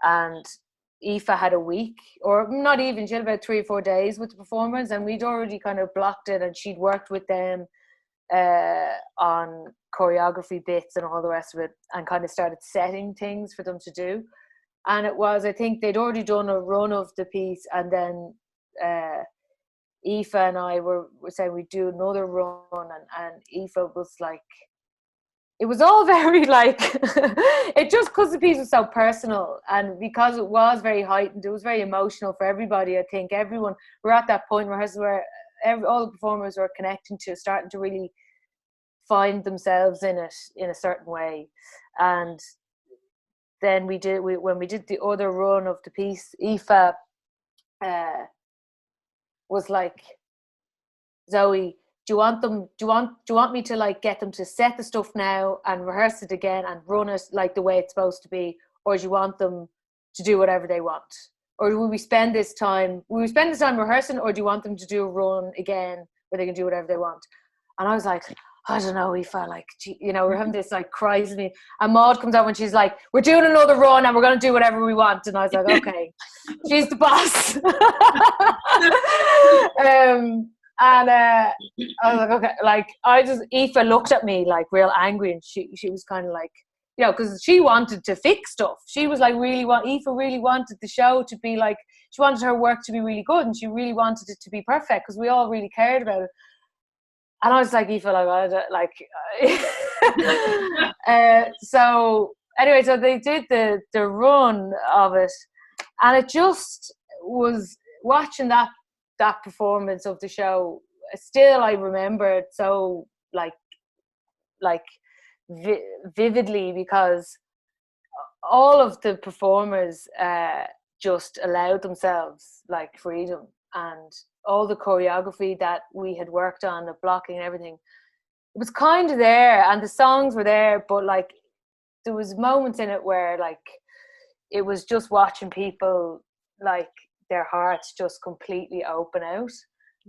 and Aoife had a week, or not even, she had about 3 or 4 days with the performers, and we'd already kind of blocked it, and she'd worked with them on choreography bits and all the rest of it, and kind of started setting things for them to do. And it was, I think they'd already done a run of the piece, and then Aoife and I were saying we'd do another run, and Aoife was like, it was all very, like, it just, because the piece was so personal and because it was very heightened, it was very emotional for everybody. I think everyone, we're at that point in rehearsal where all the performers were connecting to, starting to really find themselves in it in a certain way. And then when we did the other run of the piece, Aoife was like, Zoe, do you want me to like get them to set the stuff now and rehearse it again and run it like the way it's supposed to be, or do you want them to do whatever they want? Or will we spend this time rehearsing, or do you want them to do a run again where they can do whatever they want? And I was like, I don't know, Aoife, like, we're having this like crisis. And Maud comes out when she's like, we're doing another run and we're going to do whatever we want. And I was like, okay, she's the boss. And I was like, okay, like, Aoife looked at me like real angry, and she was kind of like, because she wanted to fix stuff. She was like, Aoife really wanted the show to be like, she wanted her work to be really good, and she really wanted it to be perfect because we all really cared about it. And I was like, Aoife, so anyway, so they did the run of it, and it just was watching that performance of the show. Still, I remember it so like vividly, because all of the performers just allowed themselves like freedom, and all the choreography that we had worked on, the blocking and everything, it was kind of there, and the songs were there, but like there was moments in it where like it was just watching people like their hearts just completely open out.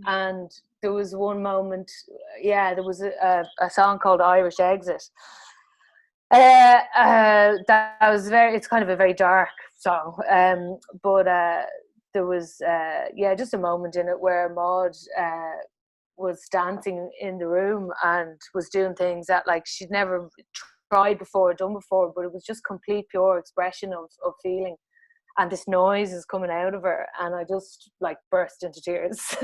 And there was one moment, there was a song called Irish Exit. That was it's kind of a very dark song, but there was just a moment in it where Maud was dancing in the room and was doing things that like she'd never tried before, done before, but it was just complete pure expression of feeling. And this noise is coming out of her, and I just like burst into tears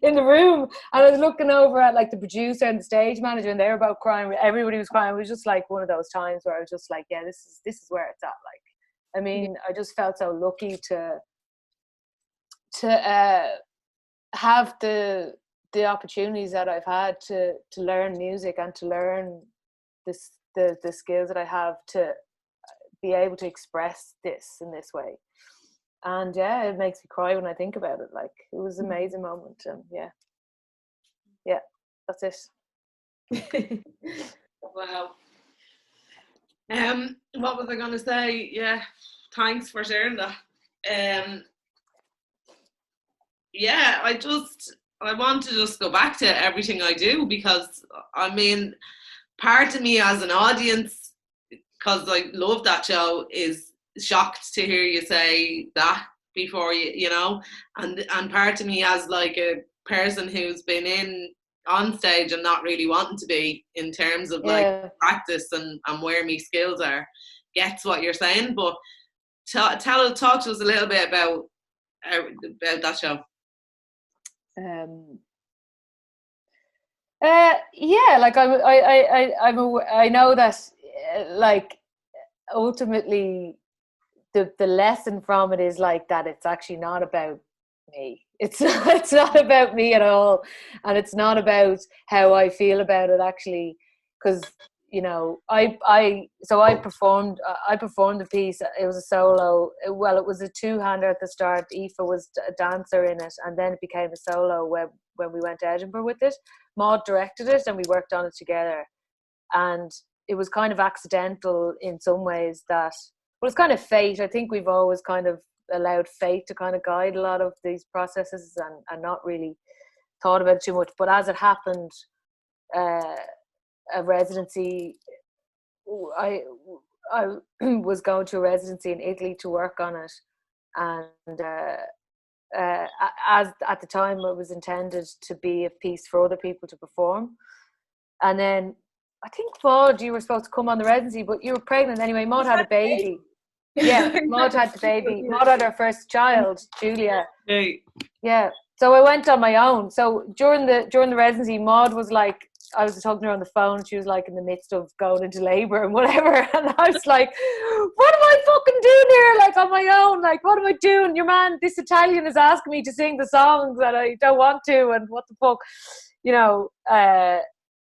in the room. And I was looking over at like the producer and the stage manager, and they were about crying. Everybody was crying. It was just like one of those times where I was just like, this is where it's at. Like, I mean, I just felt so lucky to have the opportunities that I've had to learn music and to learn the skills that I have to be able to express this in this way. And it makes me cry when I think about it. Like, it was an amazing moment. And that's it. Wow. What was I going to say? Yeah, thanks for sharing that. I want to just go back to everything I do, because I mean, part of me as an audience, because I love that show, is shocked to hear you say that before and part of me as like a person who's been on stage and not really wanting to be, in terms of like practice and where my skills are, gets what you're saying. But talk to us a little bit about that show. Like I know that like ultimately the lesson from it is like that it's actually not about me. It's not about me at all, and it's not about how I feel about it actually, because I performed the piece. It was a solo. Well, it was a two-hander at the start. Aoife was a dancer in it, and then it became a solo when we went to Edinburgh with it. Maud directed it, and we worked on it together. And it was kind of accidental in some ways that, well, it's kind of fate. I think we've always kind of allowed fate to kind of guide a lot of these processes and not really thought about it too much. But as it happened, a residency, I was going to a residency in Italy to work on it, and as at the time it was intended to be a piece for other people to perform. And then I think, Maud, you were supposed to come on the residency, but you were pregnant anyway. Maud had a baby. Yeah, Maud had the baby. Maud had her first child, Julia. Hey. Yeah. So I went on my own. So during the residency, Maud was like, I was talking to her on the phone. She was like in the midst of going into labour and whatever. And I was like, what am I fucking doing here? Like, on my own. Like, what am I doing? Your man, this Italian, is asking me to sing the songs that I don't want to. And what the fuck,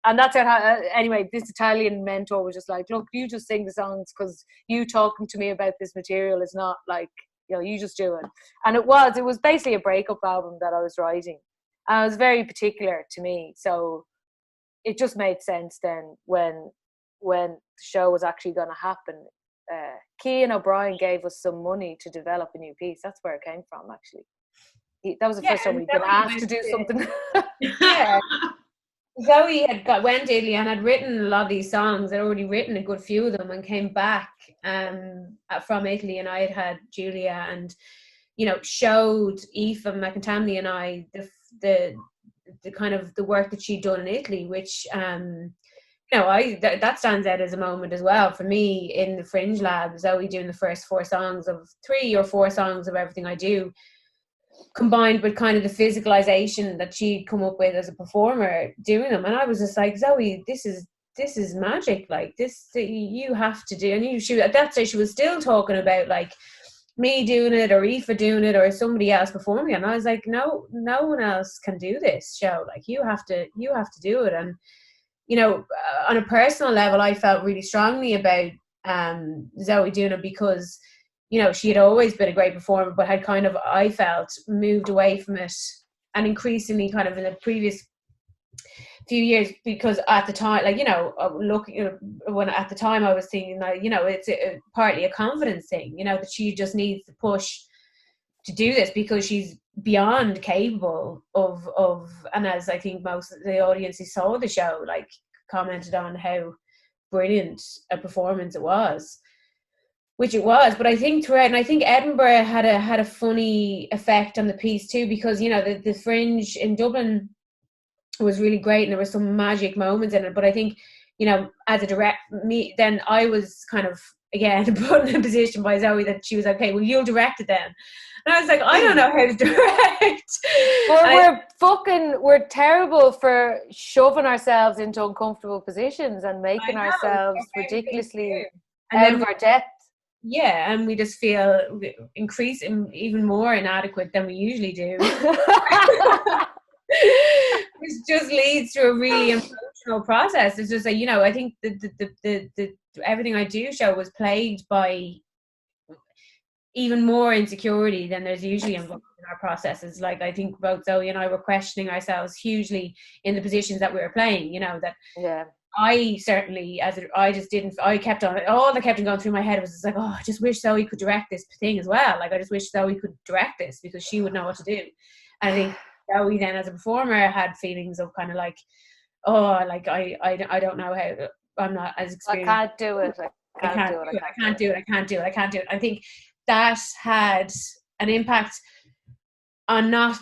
And that's it. Anyway, this Italian mentor was just like, look, you just sing the songs, because you talking to me about this material is not like, you just do it. And it was basically a breakup album that I was writing. And it was very particular to me. So it just made sense then when the show was actually going to happen. Cian O'Brien gave us some money to develop a new piece. That's where it came from, actually. That was the first time we'd been asked to do something. Yeah. Zoe went to Italy and had written a lot of these songs. Had already written a good few of them, and came back from Italy. And I had Julia, and showed Aoife McIntamney and I the kind of the work that she'd done in Italy, which that stands out as a moment as well for me in the Fringe Lab. Zoe doing the first 3 or 4 songs of Everything I Do, combined with kind of the physicalization that she'd come up with as a performer doing them. And I was just like, Zoe, this is magic. Like, this, you have to do. And she, at that stage, she was still talking about like me doing it, or Aoife doing it, or somebody else performing it. And I was like, no one else can do this show. Like, you have to do it. And on a personal level, I felt really strongly about Zoe doing it, because she had always been a great performer, but had kind of, I felt, moved away from it, and increasingly kind of in the previous few years, because at the time, like, when at the time I was thinking that, it's partly a confidence thing, that she just needs to push to do this, because she's beyond capable of, and as I think most of the audience who saw the show, like, commented on how brilliant a performance it was. Which it was, but I think throughout, and I think Edinburgh had a funny effect on the piece too, because the Fringe in Dublin was really great, and there were some magic moments in it. But I think as a then I was kind of again put in a position by Zoe that she was like, okay, well, you'll direct it then. And I was like, I don't know how to direct. Well, we're terrible for shoving ourselves into uncomfortable positions and making ourselves ridiculously out of our depth. Yeah, and we just feel even more inadequate than we usually do. Which just leads to a really emotional process. It's just like, I think the Everything I Do show was plagued by even more insecurity than there's usually involved in our processes. Like, I think both Zoe and I were questioning ourselves hugely in the positions that we were playing, that I certainly, I kept on going through my head was just like, oh, I just wish Zoe could direct this thing as well. Like, I just wish Zoe could direct this, because she would know what to do. And I think Zoe then as a performer had feelings of kind of like, oh, like, I don't know how, I'm not as experienced. I can't do it. I can't do it. I think that had an impact on not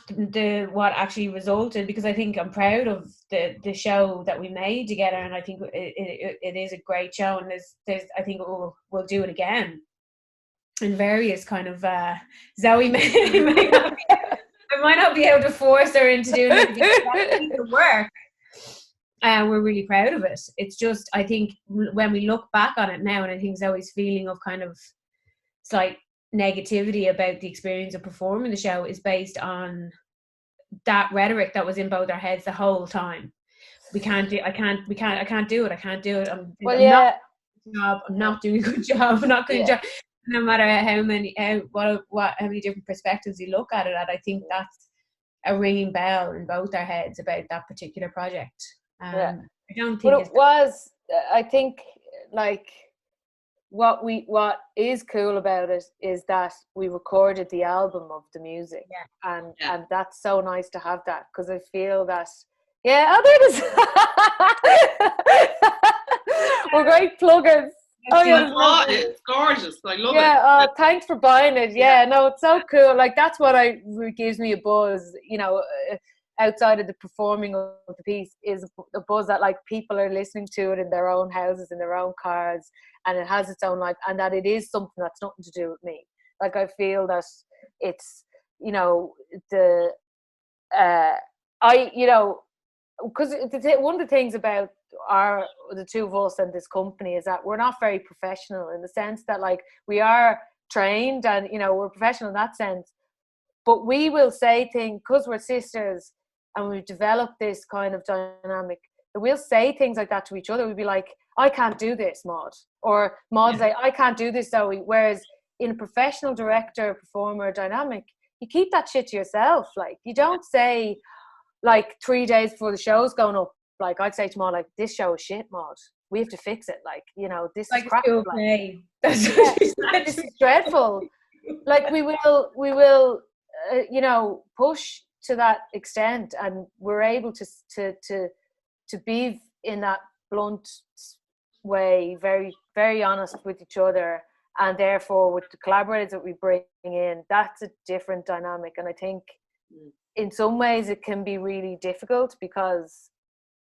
what actually resulted, because I think I'm proud of the show that we made together, and I think it is a great show, and there's I think we'll do it again in various kind of Zoe I might not be able to force her into doing the work. We're really proud of it. It's just, I think when we look back on it now, and I think Zoe's feeling of kind of slight negativity about the experience of performing the show is based on that rhetoric that was in both our heads the whole time. I can't do it. I'm not doing a good job. I'm not doing a good job. No matter how many different perspectives you look at it at, I think that's a ringing bell in both our heads about that particular project. I don't think I think like what is cool about it is that we recorded the album of the music, and that's so nice to have that, because I feel that there it is. We're great pluggers. It's gorgeous. I love it. Thanks for buying it. No, it's so cool. Like, that's what gives me a buzz, outside of the performing of the piece, is a buzz that like people are listening to it in their own houses, in their own cars, and it has its own life, and that it is something that's nothing to do with me. Like, I feel that it's because one of the things about the two of us and this company is that we're not very professional, in the sense that like we are trained and we're professional in that sense, but we will say things because we're sisters and we've developed this kind of dynamic. we'll say things like that to each other. We'd be like, I can't do this, Maud. Or Maud say, I can't do this, Zoe. Whereas in a professional director, performer dynamic, you keep that shit to yourself. Like, you don't say, like, 3 days before the show's going up, like, I'd say to Maud, like, this show is shit, Maud. We have to fix it. Like, you know, this is crap. Okay. That's what she said. This is dreadful. Like, we will, you know, push to that extent, and we're able to be in that blunt way, very, very honest with each other, and therefore with the collaborators that we bring in, that's a different dynamic. And I think in some ways it can be really difficult because,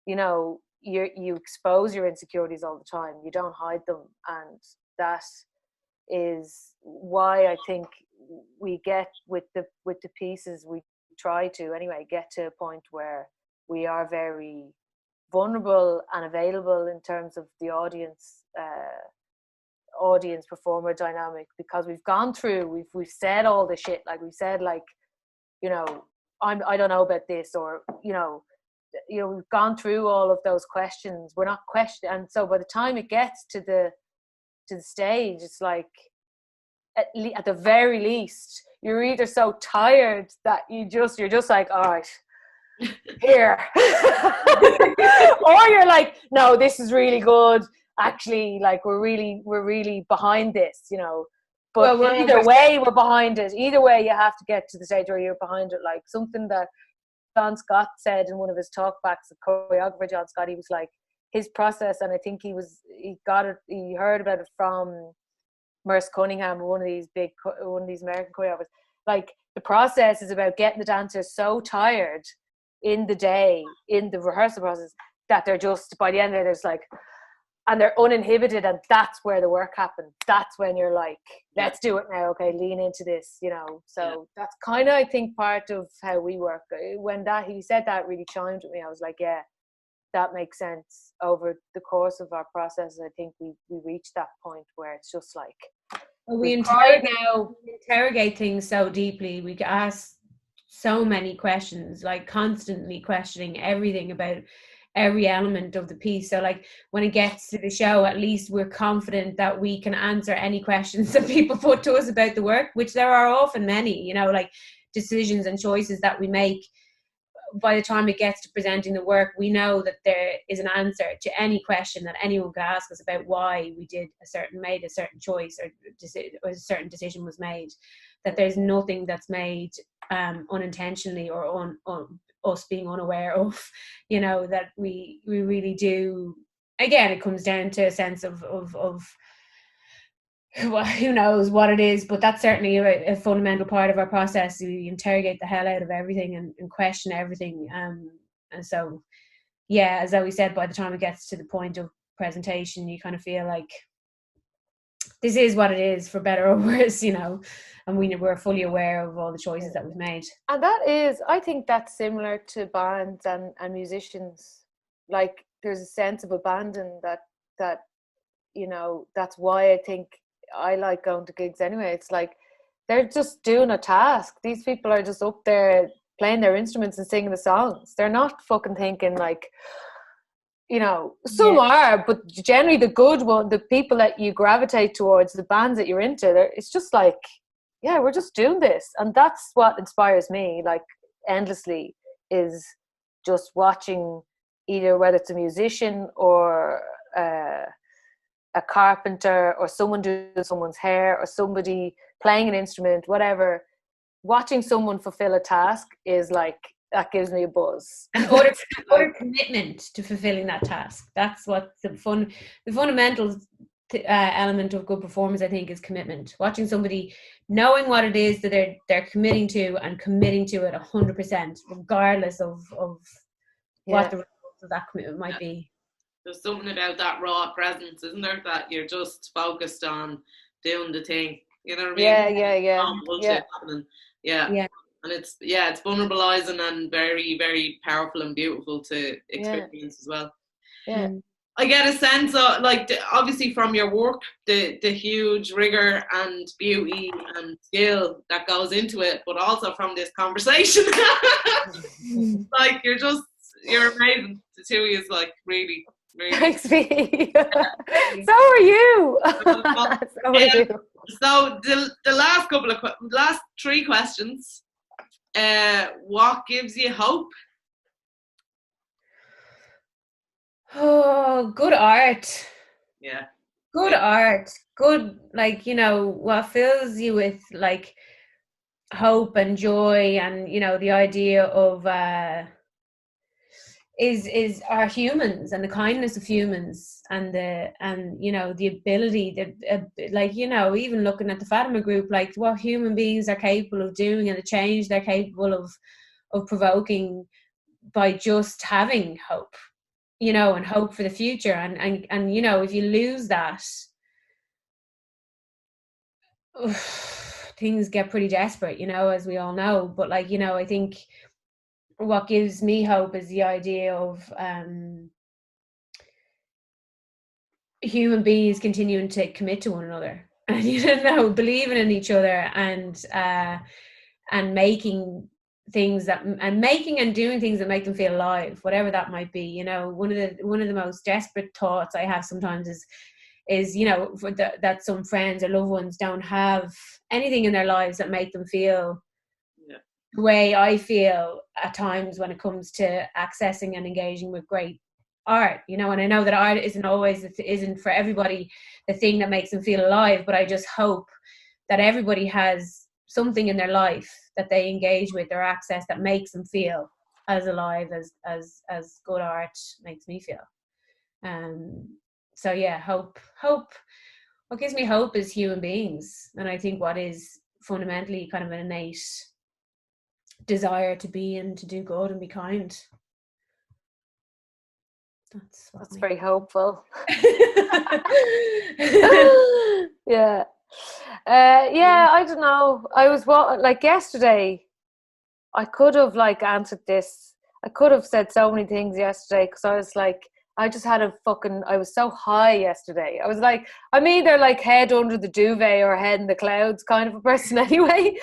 you know, you expose your insecurities all the time, you don't hide them, and that is why I think we get with the pieces, we try to anyway get to a point where we are very vulnerable and available in terms of the audience performer dynamic, because we've gone through, we've said all the shit, like we've said, like, you know, I don't know about this, or you know we've gone through all of those questions. We're not questioning, and so by the time it gets to the stage, it's like at the very least you're either so tired that you're just like, all right, here. Or you're like, no, this is really good, actually, like we're really behind this, you know. But either way we're behind it. Either way you have to get to the stage where you're behind it. Like something that John Scott said in one of his talkbacks, the choreographer John Scott, he was like, his process, and I think he heard about it from Merce Cunningham, one of these American choreographers. Like, the process is about getting the dancers so tired in the day, in the rehearsal process, that they're just, by the end of it, there's like, and they're uninhibited, and that's where the work happens. That's when you're like, let's do it now, okay, lean into this, you know. So that's kind of, I think, part of how we work. When he said that, really chimed with me. I was like, yeah, that makes sense. Over the course of our process, I think we reached that point where it's just like, we interrogate things so deeply. We ask so many questions, like constantly questioning everything about every element of the piece. So like when it gets to the show, at least we're confident that we can answer any questions that people put to us about the work, which there are often many, you know, like decisions and choices that we make. By the time it gets to presenting the work, we know that there is an answer to any question that anyone could ask us about why we made a certain choice, or a certain decision was made. That there's nothing that's made unintentionally or on us being unaware of, you know, that we really do. Again, it comes down to a sense of who knows what it is, but that's certainly a fundamental part of our process. We interrogate the hell out of everything and question everything, and so yeah, as Zoe said, by the time it gets to the point of presentation, you kind of feel like this is what it is, for better or worse, you know, and we're fully aware of all the choices that we've made. And that is, I think that's similar to bands and musicians. Like, there's a sense of abandon that you know, that's why I think I like going to gigs anyway. It's like they're just doing a task. These people are just up there playing their instruments and singing the songs. They're not fucking thinking, like, you know, some are, but generally the good one, the people that you gravitate towards, the bands that you're into, it's just like, yeah, we're just doing this. And that's what inspires me, like, endlessly, is just watching either whether it's a musician or a carpenter or someone doing someone's hair or somebody playing an instrument, whatever. Watching someone fulfill a task is like, that gives me a buzz. And utter commitment to fulfilling that task. That's what the fundamental element of good performance, I think, is commitment. Watching somebody knowing what it is that they're committing to, and committing to it 100%, regardless of what the results of that commitment might be. There's something about that raw presence, isn't there? That you're just focused on doing the thing. You know what I mean? Yeah. Happening. Yeah. And it's vulnerabilizing and very, very powerful and beautiful to experience as well. Yeah. I get a sense of, like, obviously from your work, the huge rigor and beauty and skill that goes into it, but also from this conversation, like, you're just, You're amazing. The two of you is like really, really. Thanks, V. So are you. So are you. So the last couple of last 3 questions. What gives you hope? Oh, good art. Yeah. Good art. Good, like, you know, what fills you with like hope and joy, and you know, the idea of is our humans and the kindness of humans, and you know, the ability that like, you know, even looking at the Fatima group, like what human beings are capable of doing and the change they're capable of provoking by just having hope, you know, and hope for the future. And you know, if you lose that, things get pretty desperate, you know, as we all know. But like, you know, I think what gives me hope is the idea of human beings continuing to commit to one another, and you know, believing in each other, and making things that, and making and doing things that make them feel alive, whatever that might be. You know, one of the most desperate thoughts I have sometimes is you know, that some friends or loved ones don't have anything in their lives that make them feel the way I feel at times when it comes to accessing and engaging with great art, you know. And I know that art isn't for everybody the thing that makes them feel alive, but I just hope that everybody has something in their life that they engage with or access that makes them feel as alive as good art makes me feel. So yeah, hope. What gives me hope is human beings, and I think what is fundamentally kind of an innate desire to be and to do good and be kind. That's very hopeful. Yeah. I don't know. I was like yesterday, I could have like answered this. I could have said so many things yesterday, because I was like, I just had I was so high yesterday. I was like, I'm either like head under the duvet or head in the clouds kind of a person anyway.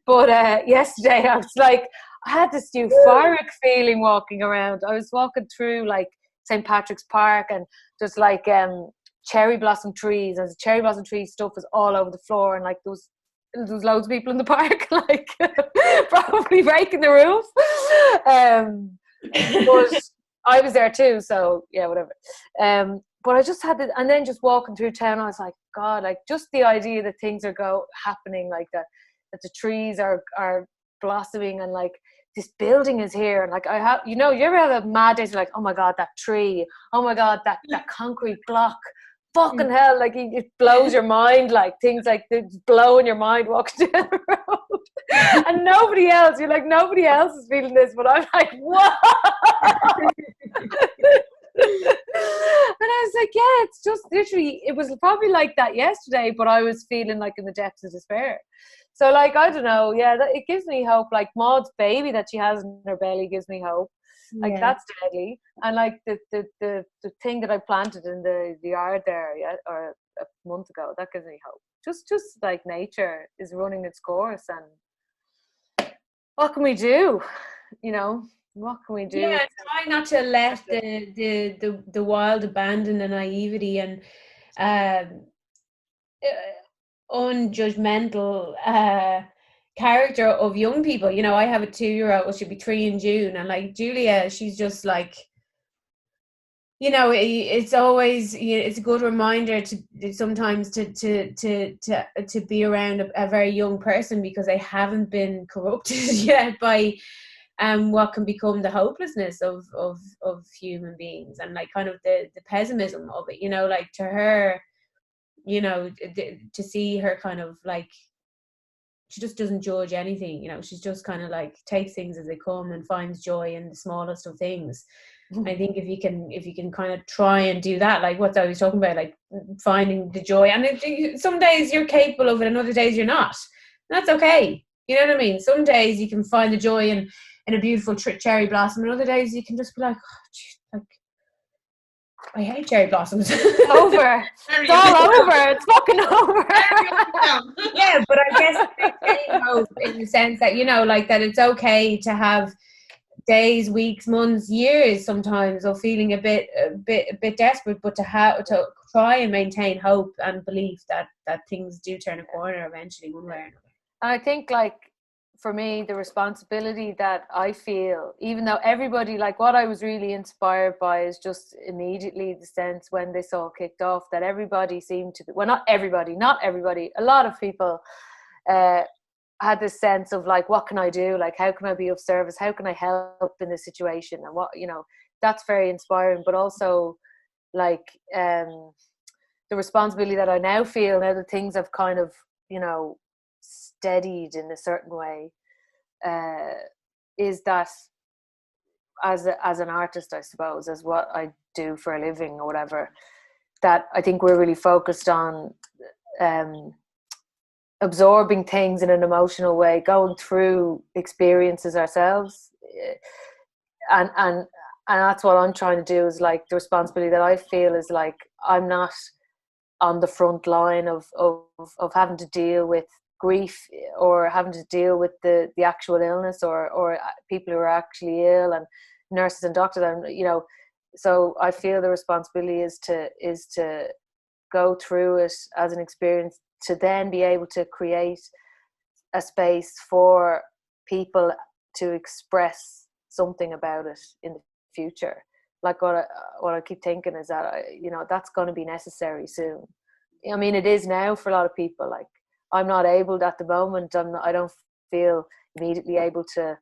But yesterday I was like, I had this euphoric feeling walking around. I was walking through like St. Patrick's Park, and just like cherry blossom trees, and the cherry blossom tree stuff was all over the floor, and like there was loads of people in the park, like probably breaking the roof. But I was there too, so yeah, whatever. But I just had it, and then just walking through town, I was like, God, like just the idea that things are happening like that the trees are blossoming, and like this building is here, and like I have, you know, you ever have a mad day, like, oh my God, that tree, oh my God, that concrete block, fucking hell, like it blows your mind, like things like it's blowing your mind walking down the road. And nobody else is feeling this, but I'm like, what? And I was like, yeah, it's just literally, it was probably like that yesterday, but I was feeling like in the depths of despair. So like, I don't know, yeah, it gives me hope. Like Maud's baby that she has in her belly gives me hope. Like that's deadly. And like the thing that I planted in the yard there, or a month ago, that gives me hope. Just like nature is running its course, and what can we do? You know, what can we do? Yeah, try not to let the wild abandon and naivety and unjudgmental character of young people. You know, I have a 2-year-old, she'll be 3 in June, and like Julia, she's just like, you know, it's always, it's a good reminder to sometimes to be around a very young person, because they haven't been corrupted yet by what can become the hopelessness of human beings, and like kind of the pessimism of it, you know. Like to her, you know, to see her kind of like, she just doesn't judge anything, you know. She's just kind of like takes things as they come and finds joy in the smallest of things. I think if you can kind of try and do that, like what I was talking about, like finding the joy, and some days you're capable of it and other days you're not, and that's okay, you know what I mean. Some days you can find the joy in a beautiful cherry blossom, and other days you can just be like, oh, geez, like I hate cherry blossoms. Over. It's all over. It's fucking over. Yeah, but I guess hope in the sense that, you know, like that it's okay to have days, weeks, months, years sometimes of feeling a bit desperate, but to try and maintain hope and belief that things do turn a corner eventually, one way or another. And I think, like, for me, the responsibility that I feel, even though everybody, like, what I was really inspired by is just immediately the sense when this all kicked off that everybody seemed to be, well, not everybody, a lot of people had this sense of, like, what can I do? Like, how can I be of service? How can I help in this situation? And what, that's very inspiring. But also, like, the responsibility that I now feel, now that things have kind of, steadied in a certain way, is that as an artist, I suppose, as what I do for a living or whatever, that I think we're really focused on absorbing things in an emotional way, going through experiences ourselves, and that's what I'm trying to do. Is, like, the responsibility that I feel is, like, I'm not on the front line of having to deal with grief or having to deal with the actual illness or people who are actually ill, and nurses and doctors, and so I feel the responsibility is to go through it as an experience, to then be able to create a space for people to express something about it in the future. Like, what I keep thinking is that that's going to be necessary soon. I mean, it is now for a lot of people. Like, I'm not able at the moment. I don't feel immediately able to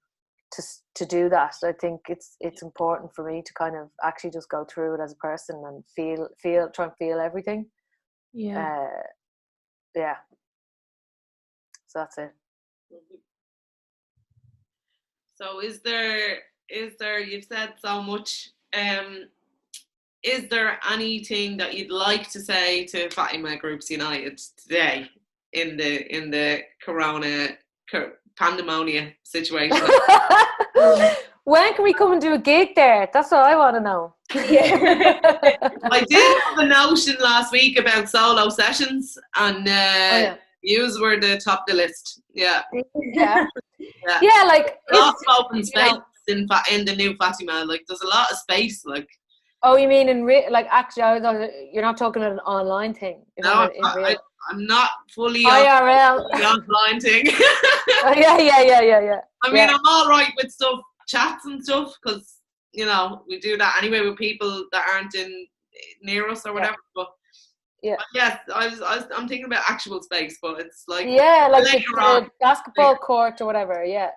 do that. I think it's important for me to kind of actually just go through it as a person and try and feel everything. Yeah. Yeah. So that's it. So is there, you've said so much, is there anything that you'd like to say to Fatima Groups United today in the corona pandemonium situation? When can we come and do a gig there? That's what I want to know. Yeah. I did have a notion last week about solo sessions, and yous were the top of the list. Yeah. Like, a lot of open space in the new Fatima. Like, there's a lot of space. Like, oh, you mean in real? Like, actually, you're not talking about an online thing. No, I'm not fully IRL the online thing. Oh, yeah. I mean, I'm all right with stuff, chats and stuff, because we do that anyway with people that aren't near us or whatever. But yes, I'm thinking about actual space, but it's like like the basketball court or whatever. Yeah.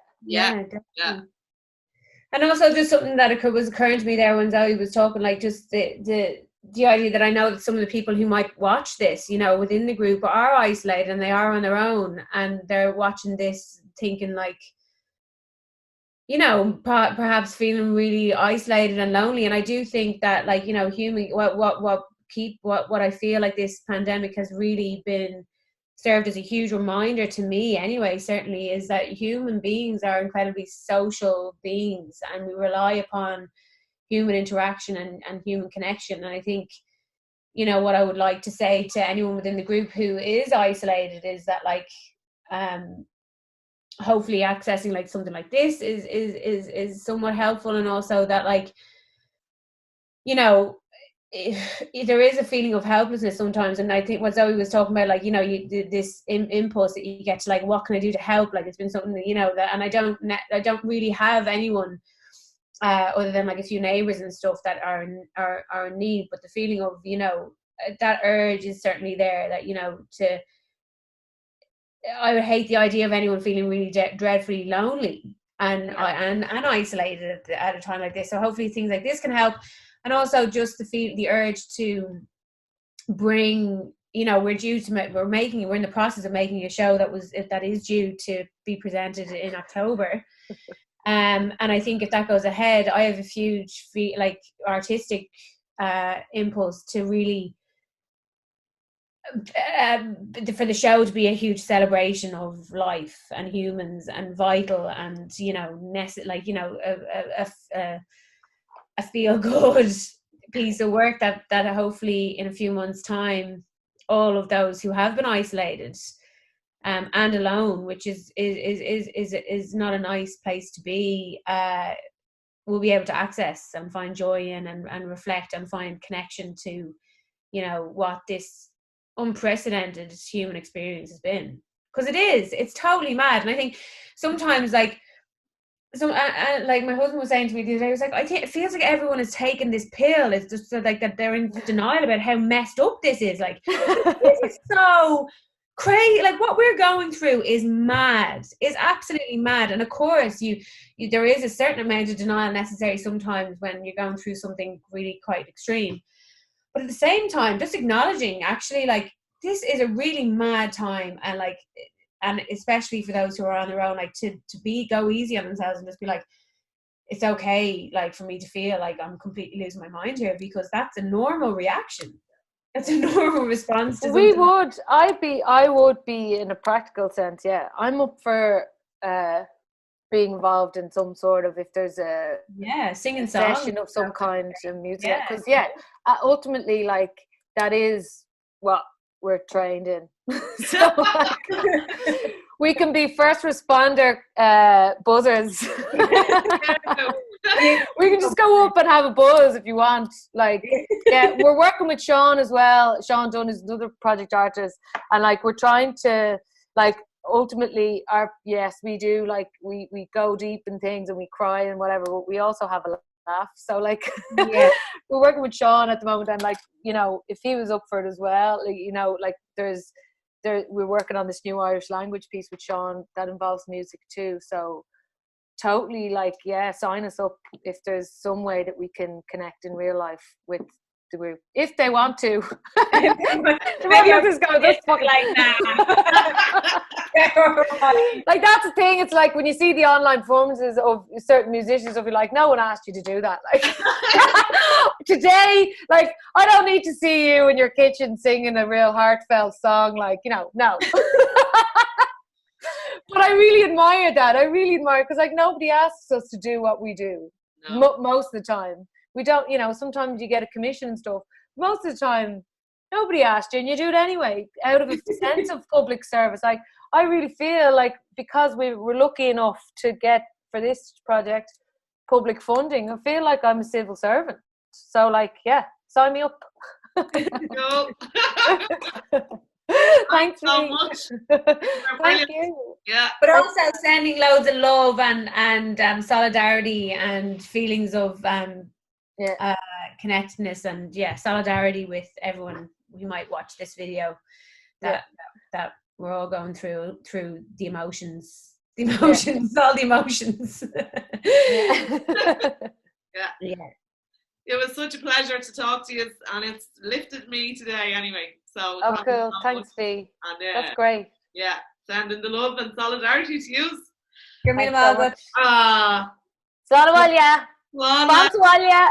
And also, just something that was occurring to me there when Zoe was talking, like, just the idea that I know that some of the people who might watch this, within the group are isolated and they are on their own, and they're watching this thinking, like, perhaps feeling really isolated and lonely. And I do think that, like, human, what I feel like this pandemic has really been served as a huge reminder to me anyway, certainly, is that human beings are incredibly social beings, and we rely upon human interaction and human connection. And I think, what I would like to say to anyone within the group who is isolated is that, like, hopefully accessing, like, something like this is somewhat helpful, and also that, like, if there is a feeling of helplessness sometimes. And I think what Zoe was talking about, like, this impulse that you get to, like, what can I do to help? Like, it's been something that, that, and I don't really have anyone other than, like, a few neighbors and stuff that are in need. But the feeling of, that urge is certainly there, that, I would hate the idea of anyone feeling really dreadfully lonely and isolated at a time like this. So hopefully things like this can help. And also just the urge to bring, we're in the process of making a show that is due to be presented in October. And I think if that goes ahead, I have a huge artistic impulse to really for the show to be a huge celebration of life and humans and vital and a feel good piece of work that hopefully in a few months' time all of those who have been isolated and alone, which is not a nice place to be, will be able to access and find joy in, and reflect and find connection to, you know, what this unprecedented human experience has been. Because it's totally mad. And I think sometimes, like, like my husband was saying to me the other day, he was like, I think it feels like everyone is taking this pill. It's just like that they're in denial about how messed up this is. Like, this is so crazy. Like, what we're going through is mad. Is absolutely mad. And of course, you there is a certain amount of denial necessary sometimes when you're going through something really quite extreme. But at the same time, just acknowledging, actually, like, this is a really mad time, and like, and especially for those who are on their own, like, to go easy on themselves and just be like, it's okay, like, for me to feel like I'm completely losing my mind here, because that's a normal reaction. It's a normal response to something. I would be, in a practical sense, yeah. I'm up for being involved in some sort of, if there's a singing songs, session of some kind of music. Because ultimately, like, that is what we're trained in. So, like, we can be first responder buzzers. We can just go up and have a buzz if you want. Like, yeah, we're working with Sean as well. Sean Dunn is another project artist, and like, we're trying to, like, ultimately, we do, like, we go deep in things and we cry and whatever, but we also have a laugh. So, like, we're working with Sean at the moment, and, like, you know, if he was up for it as well, like, you know, like, we're working on this new Irish language piece with Sean that involves music too. So totally, like, sign us up if there's some way that we can connect in real life with the group, if they want to. Maybe I'll just go this fucking like that. Like, that's the thing. It's like when you see the online performances of certain musicians, you'll be like, no one asked you to do that. Like, today, like, I don't need to see you in your kitchen singing a real heartfelt song, like, you know, no. But I really admire that. I really admire, because, like, nobody asks us to do what we do. No. Most of the time. We don't, you know, sometimes you get a commission and stuff. Most of the time, nobody asked you, and you do it anyway, out of a sense of public service. Like, I really feel like, because we were lucky enough to get, for this project, public funding, I feel like I'm a civil servant. So, like, yeah, sign me up. No. Thanks so much. Thank you. Yeah. But also sending loads of love and solidarity and feelings of connectedness and solidarity with everyone who might watch this video. That we're all going through the emotions. All the emotions. Yeah. It was such a pleasure to talk to you, and it's lifted me today anyway. So cool. Thanks, Fee. That's great. Yeah, sending the love and solidarity to you. You're mean so much. Salawalia. Bantualia.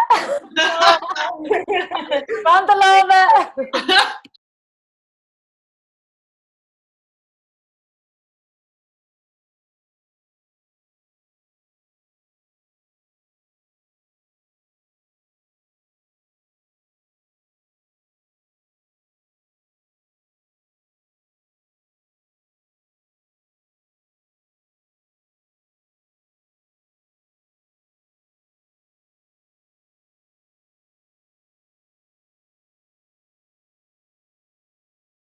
Bantalova.